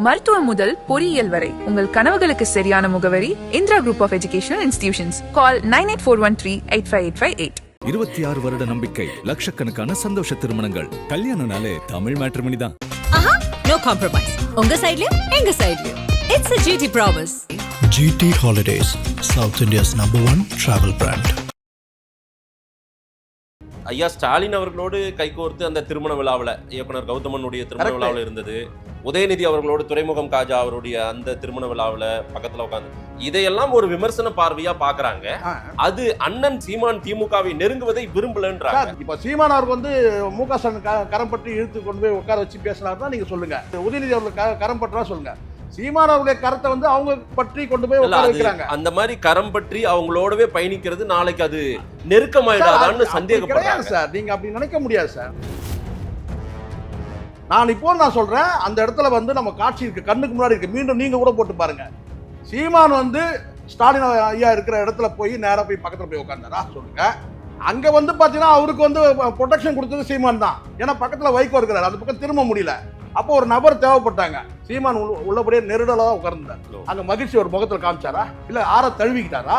மருத்துவம் முதல் பொறியியல் வரை உங்கள் கனவுகளுக்கு சரியான முகவரி Indira group of educational institutions. Call 9841385858. 26 வருட நம்பிக்கை, லட்சக்கணக்கான சந்தோஷ திருமணங்கள். கல்யாணம்னாலே தமிழ் மேட்ரிமோனி தான். No compromise. உங்க சைடுலயும் எங்க சைடுலயும். It's a GT promise. GT Holidays, South India's #1 travel brand. ஐயா ஸ்டாலின் அவர்களோடு கைகோர்த்து அந்த திருமண விழாவில் இயக்குனர் கௌதமனுடைய திருமண விழாவில் இருந்தது. உதயநிதி அவர்களோடு துறைமுகம் காஜா அவருடைய அந்த திருமண விழாவில் பக்கத்துல உட்காந்து இதையெல்லாம் ஒரு விமர்சன பார்வையா பாக்குறாங்க. அது அண்ணன் சீமான் திமுகவை நெருங்குவதை விரும்பலன்றாங்க. இப்ப சீமான் அவருக்கு வந்து முக ஸ்டாலின் கரம் பற்றி இழுத்து கொண்டு போய் உட்கார வச்சு பேசினாருன்னா நீங்க சொல்லுங்க. உதயநிதி அவர்களுக்கு கரம் பற்றா சொல்லுங்க. சீமான் அவருடைய கருத்தை வந்து அவங்க பற்றி கொண்டு போய் உட்கார வைக்கிறாங்க. அந்த மாதிரி கரம் பற்றி அவங்களோடவே பயணிக்கிறது நாளைக்கு அது நெருக்கமாயிடாதான்னு சந்தேகப்படுறாங்க சார். நீங்க அப்படி நினைக்க முடியாது சார். நான் சொல்றேன், அந்த இடத்துல வந்து நம்ம காட்சி இருக்கு, கண்ணுக்கு முன்னாடி இருக்கு. மீண்டும் நீங்க கூட போட்டு பாருங்க. சீமான் வந்து ஸ்டாலின் ஐயா இருக்கிற இடத்துல போய் நேரா போய் பக்கத்துல போய் உட்கார்ந்தாரா சொல்லுங்க. அங்க வந்து பாத்தீங்கன்னா அவருக்கு வந்து ப்ரொடெக்ஷன் கொடுத்தது சீமான் தான். ஏன்னா பக்கத்துல வைகோ இருக்கிறாரு, அந்த பக்கம் திரும்ப முடியல. அப்போ ஒரு நபர் தேவைப்பட்டாங்க. சீமான் உள்ளபடியே நெருடலா உட்கார்ந்தார். அங்க மகிழ்ச்சி ஒரு முகத்துல காமிச்சாரா இல்ல ஆற தழுவிக்கிட்டாரா?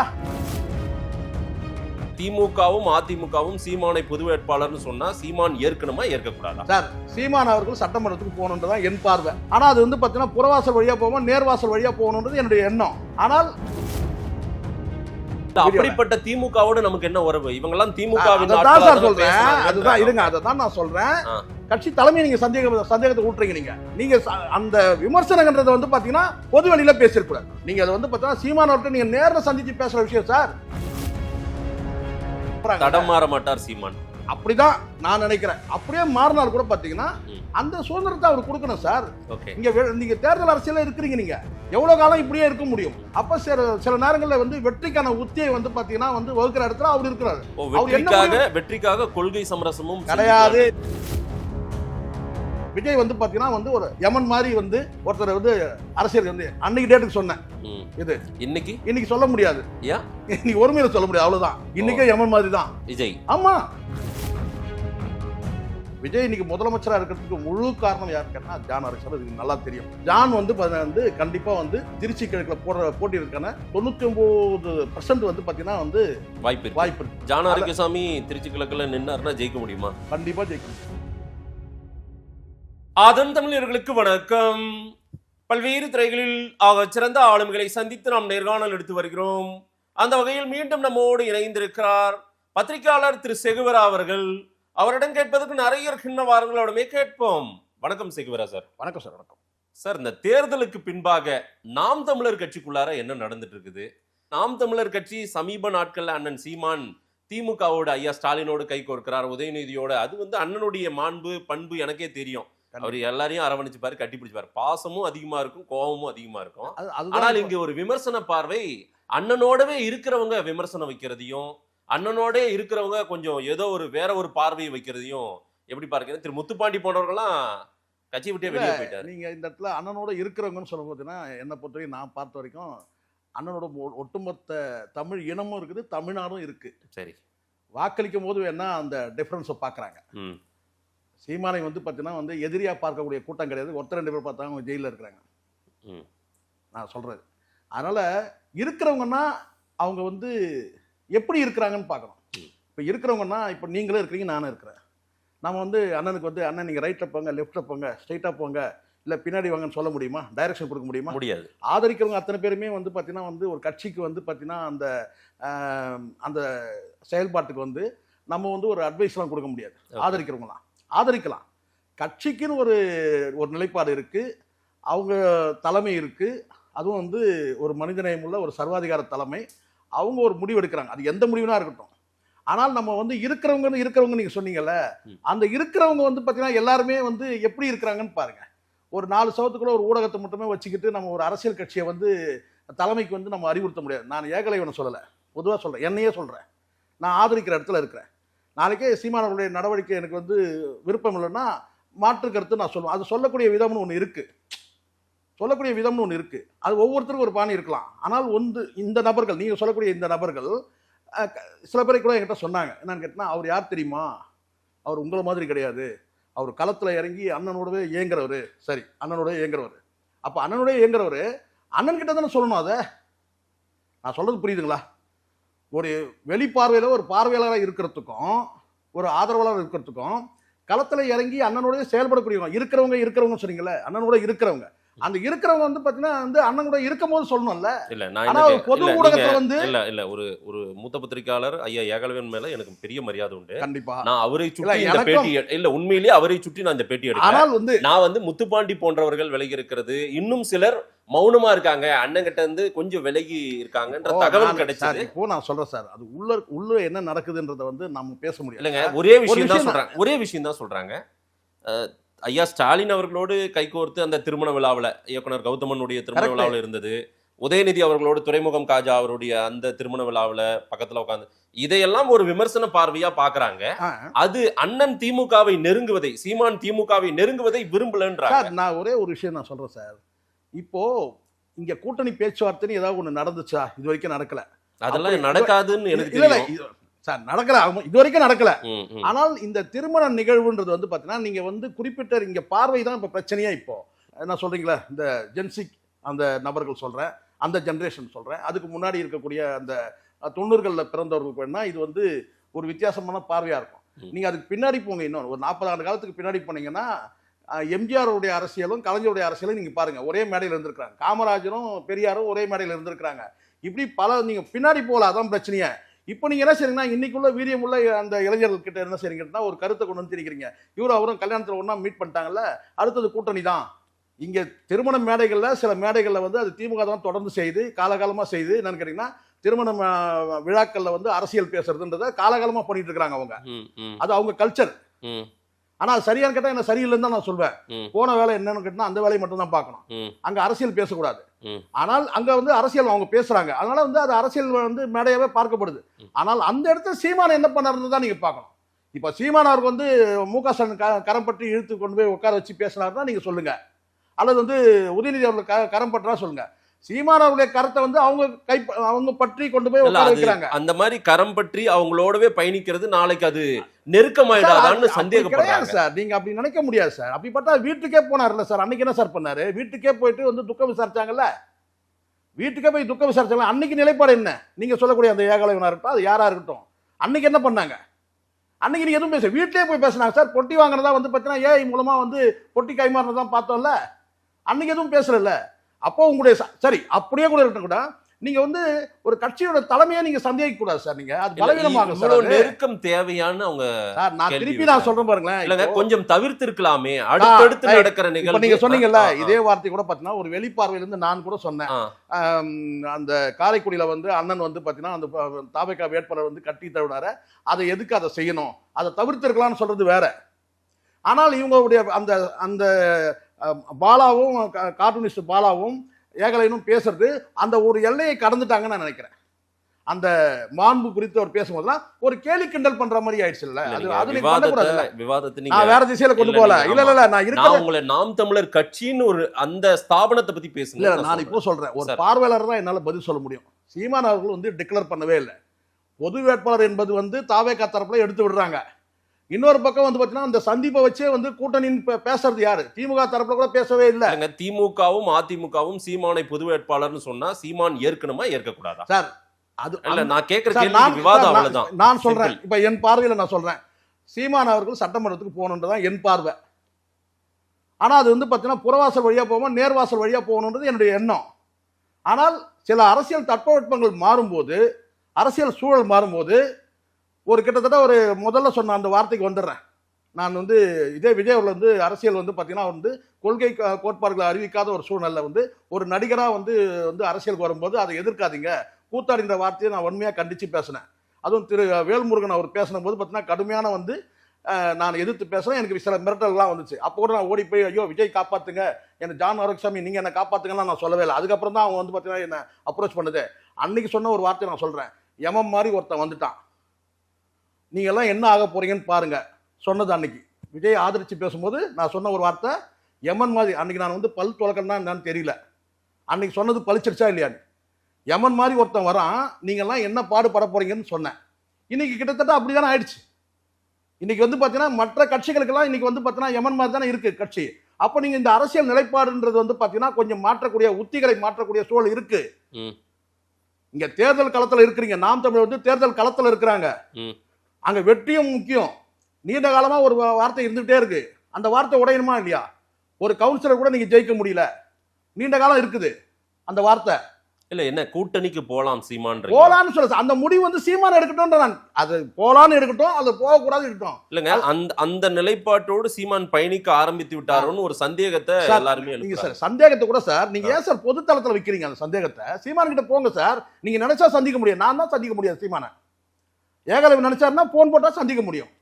திமுகவும் அதிமுகவும் சீமானை பொது வேட்பாளர்னு சொன்னா சீமான் ஏற்கனமா ஏற்கக்கூடாதா சார்? சீமான் அவர்கள் சட்டமன்றத்துக்கு போகணுன்றதான் என் பார்வை. ஆனா அது வந்து பாத்தீங்கன்னா புறவாசல் வழியா போவோம், நேர்வாசல் வழியா போகணுன்றது என்னுடைய எண்ணம். ஆனால் அப்படிப்பட்ட திமுகவோட நமக்கு என்ன உறவு? இவங்க எல்லாம் திமுக அதுதான் இருங்க, அதான் நான் சொல்றேன். கட்சி தலைமை நீங்க சந்தேகத்தை ஊட்டுறீங்க. நீங்க அந்த விமர்சனங்கன்றத வந்து பாத்தீங்கன்னா பொது வெளியில பேசிருக்கூடாது. நீங்க அதை வந்து பாத்தீங்கன்னா சீமான் அவர்கிட்ட நீங்க நேர்ல சந்திச்சு பேசுற விஷயம் சார். தடமாற மாட்டார் சீமான், அப்படிதான் நான் நினைக்கிறேன். அப்படியே மாறினால் கூட பாத்தீங்கன்னா அந்த சுதந்திரத்தை அவர் கொடுக்கணும் சார். நீங்க தேர்தல் அரசியல இருக்கிறீங்க, நீங்க எவ்வளவு காலம் இப்படியே இருக்க முடியும்? அப்ப சில நேரங்களில் வந்து வெற்றிக்கான உத்தியை வந்து பாத்தீங்கன்னா வந்து வகுக்கிற இடத்துல அவர் இருக்கிறாரு. வெற்றிக்காக கொள்கை சமரசமும் கிடையாது. விஜய் வந்து பாத்தீங்கன்னா வந்து ஒரு யமன் மாதிரி வந்து ஒருத்தர் வந்து அரசியல் வந்து அன்னைக்கு டேட்டுக்கு சொன்னேன். இது இன்னைக்கு சொல்ல முடியாது. இன்னைக்கு ஒருமையில சொல்ல முடியாது, அவ்வளவுதான். இன்னைக்கே யமன் மாதிரி தான் விஜய். ஆமா, விஜய் இன்னைக்கு முதலமைச்சரா இருக்கிறதுக்கு முழு காரணம் யாரு கேட்டா ஜான் அரசு. இதுக்கு நல்லா தெரியும். ஜான் வந்து கண்டிப்பா வந்து திருச்சி கிழக்குல போட்டி இருக்கான 99% வந்து பாத்தீங்கன்னா வந்து வாய்ப்பு இருக்கு. ஜான் ஆரோக்கியசாமி திருச்சி கிழக்குல நின்னாருன்னா ஜெயிக்க முடியுமா? கண்டிப்பா ஜெயிக்கும். அதன் தமிழர்களுக்கு வணக்கம். பல்வேறு துறைகளில் சிறந்த ஆளுமைகளை சந்தித்து நாம் நேர்காணல் எடுத்து வருகிறோம். அந்த வகையில் மீண்டும் நம்மோடு இணைந்திருக்கிறார் பத்திரிகையாளர் திரு செகுவரா அவர்கள். அவரிடம் கேட்பதற்கு நிறைய இருக்கின்ற வாரங்களோடமே கேட்போம். வணக்கம் செகுவரா சார். வணக்கம் சார். வணக்கம் சார். இந்த தேர்தலுக்கு பின்பாக நாம் தமிழர் கட்சிக்குள்ளார என்ன நடந்துட்டு இருக்குது? நாம் தமிழர் கட்சி சமீப நாட்கள்ல அண்ணன் சீமான் திமுகவோட ஐயா ஸ்டாலினோடு கை கோர்க்கிறார், உதயநிதியோட. அது வந்து அண்ணனுடைய மாண்பு பண்பு எனக்கே தெரியும். அவர் எல்லாரையும் அரவணைச்சுப்பாரு, கட்டி பிடிச்சுப்பாரு. பாசமும் அதிகமா இருக்கும், கோபமும் அதிகமா இருக்கும். ஆனால் இங்க ஒரு விமர்சன பார்வை, அண்ணனோடவே இருக்கிறவங்க விமர்சனம் வைக்கிறதையும் அண்ணனோட இருக்கிறவங்க கொஞ்சம் ஏதோ ஒரு வேற ஒரு பார்வையை வைக்கிறதையும் எப்படி பார்க்கிறேன்? திரு முத்துப்பாண்டி போன்றவர்கள்லாம் கட்சி விட்டே வெளியே போயிட்டாரு. நீங்க இந்த இடத்துல அண்ணனோட இருக்கிறவங்கன்னு சொல்லும் போதுன்னா என்னை பொறுத்தவரைக்கும் நான் பார்த்த வரைக்கும் அண்ணனோட ஒட்டுமொத்த தமிழ் இனமும் இருக்குது, தமிழ்நாடும் இருக்கு. சரி, வாக்களிக்கும் போது வேணா அந்த டிஃபரன்ஸை பாக்குறாங்க. சீமானை வந்து பார்த்தீங்கன்னா வந்து எதிரியாக பார்க்கக்கூடிய கூட்டம் கிடையாது. ஒருத்தர் 2 பேர் பார்த்தாங்க அவங்க ஜெயிலில் இருக்கிறாங்க. நான் சொல்கிறது. அதனால் இருக்கிறவங்கன்னா அவங்க வந்து எப்படி இருக்கிறாங்கன்னு பார்க்கணும். இப்போ இருக்கிறவங்கன்னா இப்போ நீங்களும் இருக்கிறீங்க, நானும் இருக்கிறேன். நம்ம வந்து அண்ணனுக்கு வந்து அண்ணன் நீங்கள் ரைட்டில் போங்க, லெஃப்ட்டில் போங்க, ஸ்ட்ரைட்டாக போங்க, இல்லை பின்னாடி வாங்கன்னு சொல்ல முடியுமா? டைரக்ஷன் கொடுக்க முடியுமா? முடியாது. ஆதரிக்கிறவங்க அத்தனை பேருமே வந்து பார்த்தீங்கன்னா வந்து ஒரு கட்சிக்கு வந்து பார்த்தீங்கன்னா அந்த செயல்பாட்டுக்கு வந்து நம்ம வந்து ஒரு அட்வைஸ்லாம் கொடுக்க முடியாது. ஆதரிக்கிறவங்களாம் ஆதரிக்கலாம். கட்சிக்குன்னு ஒரு நிலைப்பாடு இருக்கு, அவங்க தலைமை இருக்கு. அதுவும் வந்து ஒரு மனிதநேயமுள்ள ஒரு சர்வாதிகார தலைமை. அவங்க ஒரு முடிவு எடுக்கிறாங்க, அது எந்த முடிவுனா இருக்கட்டும். ஆனால் நம்ம வந்து இருக்கிறவங்க நீங்க சொன்னீங்கல்ல, அந்த இருக்கிறவங்க வந்து பார்த்தீங்கன்னா எல்லாருமே வந்து எப்படி இருக்கிறாங்கன்னு பாருங்க. ஒரு 4 சவத்துக்குள்ள ஒரு ஊடகத்தை மட்டுமே வச்சுக்கிட்டு நம்ம ஒரு அரசியல் கட்சியை வந்து தலைமைக்கு வந்து நம்ம அறிவுறுத்த முடியாது. நான் ஏகலைவனை சொல்லலை, பொதுவாக சொல்றேன், என்னையே சொல்றேன். நான் ஆதரிக்கிற இடத்துல இருக்கிறேன். நாளைக்கே சீமானவர்களுடைய நடவடிக்கை எனக்கு வந்து விருப்பம் இல்லைன்னா மாற்று கருத்து நான் சொல்லுவேன். அது சொல்லக்கூடிய விதம்னு ஒன்று இருக்கு, அது ஒவ்வொருத்தருக்கும் ஒரு பாணி இருக்கலாம். ஆனால் இந்த நபர்கள், நீங்கள் சொல்லக்கூடிய இந்த நபர்கள் சில பேரை கூட என்கிட்ட சொன்னாங்க. என்னன்னு கேட்டால், அவர் யார் தெரியுமா? அவர் உங்களை மாதிரி கிடையாது, அவர் களத்தில் இறங்கி அண்ணனோடவே இயங்குறவர். சரி, அண்ணனோட இயங்குறவர். அப்போ அண்ணனுடைய இயங்குறவர் அண்ணன் கிட்ட தானே சொல்லணும் அதை. நான் சொல்றது புரியுதுங்களா? ஒரு வெளிப்பார்வையில் ஒரு பார்வையாளராக இருக்கிறதுக்கும் ஒரு ஆதரவாளர் இருக்கிறதுக்கும் களத்தில் இறங்கி அண்ணனோட செயல்படக்கூடியவங்க இருக்கிறவங்க சொன்னீங்கல்ல, அண்ணனோட இருக்கிறவங்க, அந்த இருக்கிறவங்க வந்து பாத்தீங்கன்னா வந்து அண்ணன் கூட இருக்கும் போது சொல்லணும்ல. இல்ல ஆனா ஒரு பொது ஊடகத்துல வந்து இல்ல ஒரு மூத்த பத்திரிகையாளர் ஐயா ஏகலவன் மேல எனக்கு பெரிய மரியாதை உண்டு. கண்டிப்பா நான் அவரை சுற்றி இந்த பேட்டி உண்மையிலேயே அவரை சுற்றி நான் இந்த பேட்டி எடுக்கிறேன். ஆனால் வந்து நான் வந்து முத்துப்பாண்டி போன்றவர்கள் விலகி இருக்கிறது, இன்னும் சிலர் மௌனமா இருக்காங்க, அண்ணன் கிட்ட இருந்து கொஞ்சம் விலகி இருக்காங்கன்ற தகவல் கிடைச்சது. இப்போ நான் சொல்றேன் சார், அது உள்ள என்ன நடக்குதுன்றத வந்து நம்ம பேச முடியல. இல்லங்க, ஒரே விஷயம் தான் சொல்றாங்க. ஐயா ஸ்டாலின் அவர்களோடு கைகோர்த்து அந்த திருமண விழாவில் இயக்குனர் கௌதமனுடைய திருமண விழாவில் இருந்தது, உதயநிதி அவர்களோடு துறைமுகம் காஜா அவருடைய அந்த திருமண விழாவில் பக்கத்துல உட்காந்து இதையெல்லாம் ஒரு விமர்சன பார்வையா பாக்குறாங்க. அது அண்ணன் திமுகவை நெருங்குவதை, சீமான் திமுகவை நெருங்குவதை விரும்பலன்றாங்க. நான் ஒரே ஒரு விஷயம் நான் சொல்றேன் சார், இப்போ இங்க கூட்டணி பேச்சுவார்த்தைன்னு ஏதாவது ஒண்ணு நடந்துச்சா? இது வரைக்கும் நடக்கல. அதெல்லாம் நடக்காதுன்னு எனக்கு தெரியும் சார், நடக்கல, இது வரைக்கும் நடக்கல. ஆனால் இந்த திருமண நிகழ்வுன்றது வந்து பாத்தீங்கன்னா நீங்க வந்து குறிப்பிட்ட இங்க பார்வை தான் இப்ப பிரச்சனையா. இப்போ என்ன சொல்றீங்களா, இந்த ஜென்சிக் அந்த நபர்கள் சொல்றேன், அந்த ஜென்ரேஷன் சொல்றேன், அதுக்கு முன்னாடி இருக்கக்கூடிய அந்த 90களில் பிறந்தவர்களுக்கு வேணா இது வந்து ஒரு வித்தியாசமான பார்வையா இருக்கும். நீங்க அதுக்கு பின்னாடி போங்க, இன்னொரு ஒரு 40 ஆண்டு காலத்துக்கு பின்னாடி போனீங்கன்னா எம்ஜிஆருடைய அரசியலும் கலைஞருடைய அரசியலும் நீங்க பாருங்க, ஒரே மேடையில் இருந்திருக்காங்க. காமராஜரும் பெரியாரும் ஒரே மேடையில் இருந்திருக்காங்க. இப்படி பல நீங்க பின்னாடி போல, அதான் பிரச்சனையே. இப்போ நீங்க என்ன செய்றீங்கன்னா, இன்னைக்குள்ள வீரியமுள்ள அந்த இளைஞர்கள் கிட்ட என்ன செய்றீங்கன்னா ஒரு கருத்தை கொண்டு வந்து திணிக்கிறீங்க. இவரும் அவரும் கல்யாணத்துல ஒண்ணா மீட் பண்ணிட்டாங்கல்ல, அடுத்தது கூட்டணி தான். இங்க திருமண மேடைகள்ல சில மேடைகள்ல வந்து அது திமுக தான் தொடர்ந்து செய்து காலகாலமா செய்து என்னன்னு கேட்டீங்கன்னா, திருமண விழாக்கள்ல வந்து அரசியல் பேசுறதுன்றத காலகாலமா பண்ணிட்டு இருக்காங்க அவங்க. அது அவங்க கல்ச்சர். ஆனா அது சரியானு கேட்டா என்ன சரியில்லைன்னு தான் நான் சொல்வேன். போன வேலை என்னன்னு கேட்டா அந்த வேலையை மட்டும் தான் பார்க்கணும். அங்க அரசியல் பேசக்கூடாது. ஆனால் அங்க வந்து அரசியல் அவங்க பேசுறாங்க, அதனால வந்து அது அரசியல் வந்து மேடையாவே பார்க்கப்படுது. ஆனால் அந்த இடத்துல சீமான் என்ன பண்ணாருன்னு தான் நீங்க பார்க்கணும். இப்ப சீமான் அவருக்கு வந்து மு.க. ஸ்டாலின் கரம் பற்றி இழுத்து கொண்டு போய் உட்கார வச்சு பேசினாருன்னா நீங்க சொல்லுங்க, அல்லது வந்து உதயநிதி அவர்கள் கரம் பற்றா சொல்லுங்க. சீமான் அவருடைய கருத்தை வந்து அவங்க பற்றி கொண்டு போய் உட்கார வைக்கிறாங்க. அந்த மாதிரி கரம் பற்றி அவங்களோடவே பயணிக்கிறது நாளைக்கு அது நெருக்கமாயிடாதான்னு சந்தேகப்படுறாங்க சார். நீங்க அப்படி நினைக்க முடியாது சார். அப்படி பார்த்தா வீட்டுக்கே போனார்ல சார், அன்னைக்கு என்ன சார் பண்ணாரு? வீட்டுக்கே போயிட்டு வந்து துக்கம் விசாரிச்சாங்கல்ல, வீட்டுக்கே போய் துக்கம் விசாரிச்சாங்க. அன்னைக்கு நிலைப்பாடு என்ன? நீங்க சொல்லக்கூடிய அந்த ஏகலைவனா இருக்கட்டும், அது யாரா இருக்கட்டும், அன்னைக்கு என்ன பண்ணாங்க? அன்னைக்கு நீங்க எதுவும் பேச, வீட்டிலே போய் பேசினாங்க சார். பொட்டி வாங்கினதா வந்து பார்த்தீங்கன்னா ஏஐ மூலமா வந்து பொட்டி கைமாறினதான் பார்த்தோம்ல, அன்னைக்கு எதுவும் பேசல. அப்போ உங்களுடைய சரி அப்படியே கூட இருக்கட்டும், கூட நீங்க வந்து ஒரு கட்சியோட தலைமையை நீங்க சந்தேகிக்க கூடாது சார். நீங்க அது பலவீனமாக சார், நெருக்கம் தேவையான அவங்க சார். நான் திருப்பி நான் சொல்றேன் பாருங்களேன், இல்லங்க கொஞ்சம் தவிர்த்து இருக்கலாமே அடுத்தடுத்து நடக்கிற நிகழ்வு. நீங்க சொன்னீங்கல்ல இதே வார்த்தை கூட பாத்தீங்கன்னா ஒரு வெளிப்பார்வையில இருந்து நான் கூட சொன்னேன். அந்த காரைக்குடியில வந்து அண்ணன் வந்து பாத்தீங்கன்னா அந்த தாவேகா வேட்பாளர் வந்து கட்டி தவிடார அதை எதுக்கு அதை செய்யணும், அதை தவிர்த்து இருக்கலாம்னு சொல்றது வேற. ஆனால் இவங்களுடைய அந்த அந்த பாலாவும் கார்ட்டூனிஸ்ட் பாலாவும் ஏகலைவனும் பேசுறது அந்த ஒரு எல்லையை கடந்துட்டாங்கன்னு நான் நினைக்கிறேன். அந்த மாண்பு குறித்து அவர் பேசும்போதுலாம் ஒரு கேலி கிண்டல் பண்ற மாதிரி ஆயிடுச்சு. இல்ல அது நான் வேற திசையில கொண்டு போல. இல்ல நான் உங்களை நாம் தமிழர் கட்சின்னு ஒரு அந்த ஸ்தாபனத்தை பத்தி பேசுங்க. இல்ல நான் இப்போ சொல்றேன், ஒரு பார்வையாளர் தான் என்னால பதில் சொல்ல முடியும். சீமான் அவர்கள் வந்து டிக்ளேர் பண்ணவே இல்லை. பொது வேட்பாளர் என்பது வந்து தாவேகா தரப்புல எடுத்து விடுறாங்க. இன்னொரு பக்கம் வந்து பாத்தீங்கன்னா அந்த சந்திப்பை வச்சே வந்து கூட்டணி பேசுறது யாரு? திமுக தரப்புல கூட பேசவே இல்லை. திமுகவும் அதிமுகவும் சீமானை பொது வேட்பாளர்னு சொன்னா சீமான் ஏற்கனமா ஏற்கக்கூடாதா சார்? அது இல்ல நான் கேக்குற கேள்வி விவாதம் அவ்வளவுதான். நான் சொல்றேன், இப்ப என் பார்வையில நான் சொல்றேன், சீமான் அவர்கள் சட்டமன்றத்துக்கு போகணுன்றதான் என் பார்வை. ஆனா அது வந்து பாத்தீங்கன்னா புறவாசல் வழியா போகாம நேர்வாசல் வழியா போகணுன்றது என்னுடைய எண்ணம். ஆனால் சில அரசியல் தட்பவெட்பங்கள் மாறும்போது, அரசியல் சூழல் மாறும்போது, ஒரு கிட்டத்தட்ட ஒரு முதல்ல சொன்ன அந்த வார்த்தைக்கு வந்துடுறேன். நான் வந்து இதே விஜய் அவர்கள் வந்து அரசியல் வந்து பார்த்தீங்கன்னா வந்து கொள்கை கோட்பாடுகளை அறிவிக்காத ஒரு சூழ்நிலை வந்து ஒரு நடிகராக வந்து அரசியலுக்கு வரும்போது அதை எதிர்க்காதீங்க, கூத்தாடின்ற வார்த்தையை நான் உண்மையாக கண்டித்து பேசினேன். அதுவும் திரு வேல்முருகன் அவர் பேசின போது பார்த்தீங்கன்னா கடுமையான வந்து நான் எதிர்த்து பேசுகிறேன். எனக்கு சில மிரட்டல்லாம் வந்துச்சு. அப்போ கூட நான் ஓடி போய் ஐயோ விஜய் காப்பாற்றுங்க, என்னை ஜான் ஆரோக்கியசாமி நீங்கள் என்னை காப்பாற்றுங்கன்னு நான் சொல்லவே இல்லை. அதுக்கப்புறம் தான் அவங்க வந்து பார்த்தீங்கன்னா என்னை அப்ரோச் பண்ணுது. அன்னைக்கு சொன்ன ஒரு வார்த்தை நான் சொல்கிறேன், எமம் மாதிரி ஒருத்தன் வந்துட்டான், நீங்க எல்லாம் என்ன ஆக போறீங்கன்னு பாருங்க சொன்னது. அன்னைக்கு விஜய் ஆதரிச்சு பேசும்போது நான் சொன்ன ஒரு வார்த்தை யமன் மாதிரி. அன்னைக்கு நான் வந்து பல் துளக்கன்னா என்னன்னு தெரியல, அன்னைக்கு சொன்னது பழிச்சிருச்சா இல்லையான்னு. யமன் மாதிரி ஒருத்தன் வரான், நீங்க எல்லாம் என்ன பாடுபட போறீங்கன்னு சொன்னேன். இன்னைக்கு கிட்டத்தட்ட அப்படிதானே ஆயிடுச்சு. இன்னைக்கு வந்து பாத்தீங்கன்னா மற்ற கட்சிகளுக்கெல்லாம் இன்னைக்கு வந்து பாத்தீங்கன்னா யமன் மாதிரி தானே இருக்கு கட்சி. அப்ப நீங்க இந்த அரசியல் நிலைப்பாடுன்றது வந்து பாத்தீங்கன்னா கொஞ்சம் மாற்றக்கூடிய உத்திகளை மாற்றக்கூடிய சூழல் இருக்கு. ம். இங்க தேர்தல் களத்துல இருக்கிறீங்க. நாம் தமிழர் வந்து தேர்தல் களத்துல இருக்கிறாங்க. ம். அங்க வெற்றியும் முக்கியம். நீண்ட காலமா ஒரு வார்த்தை இருந்துகிட்டே இருக்கு. அந்த வார்த்தை உடையணுமா இல்லையா? ஒரு கவுன்சிலர் கூட நீங்க ஜெயிக்க முடியல. நீண்ட காலம் இருக்குது அந்த வார்த்தை. இல்ல என்ன கூட்டணிக்கு போலாம் சீமான் போலான்னு சொல்ல அந்த முடிவு வந்து சீமான் எடுக்கட்டும். நான் அது போலான்னு எடுக்கட்டும், அது போகக்கூடாது இருக்கட்டும். இல்லங்க அந்த நிலைப்பாட்டோடு சீமான் பயணிக்க ஆரம்பித்து விட்டாரோன்னு ஒரு சந்தேகத்தை எல்லாருமே நீங்க சார் சந்தேகத்தை கூட சார் நீங்க ஏன் சார் பொது தளத்துல வைக்கிறீங்க அந்த சந்தேகத்தை? சீமான் கிட்ட போங்க சார். நீங்க நினைச்சா சந்திக்க முடியும். நான் தான் சந்திக்க முடியாது சீமான. ஏகலைவன் நினைச்சாருன்னா போன் போட்டா சந்திக்க முடியும்.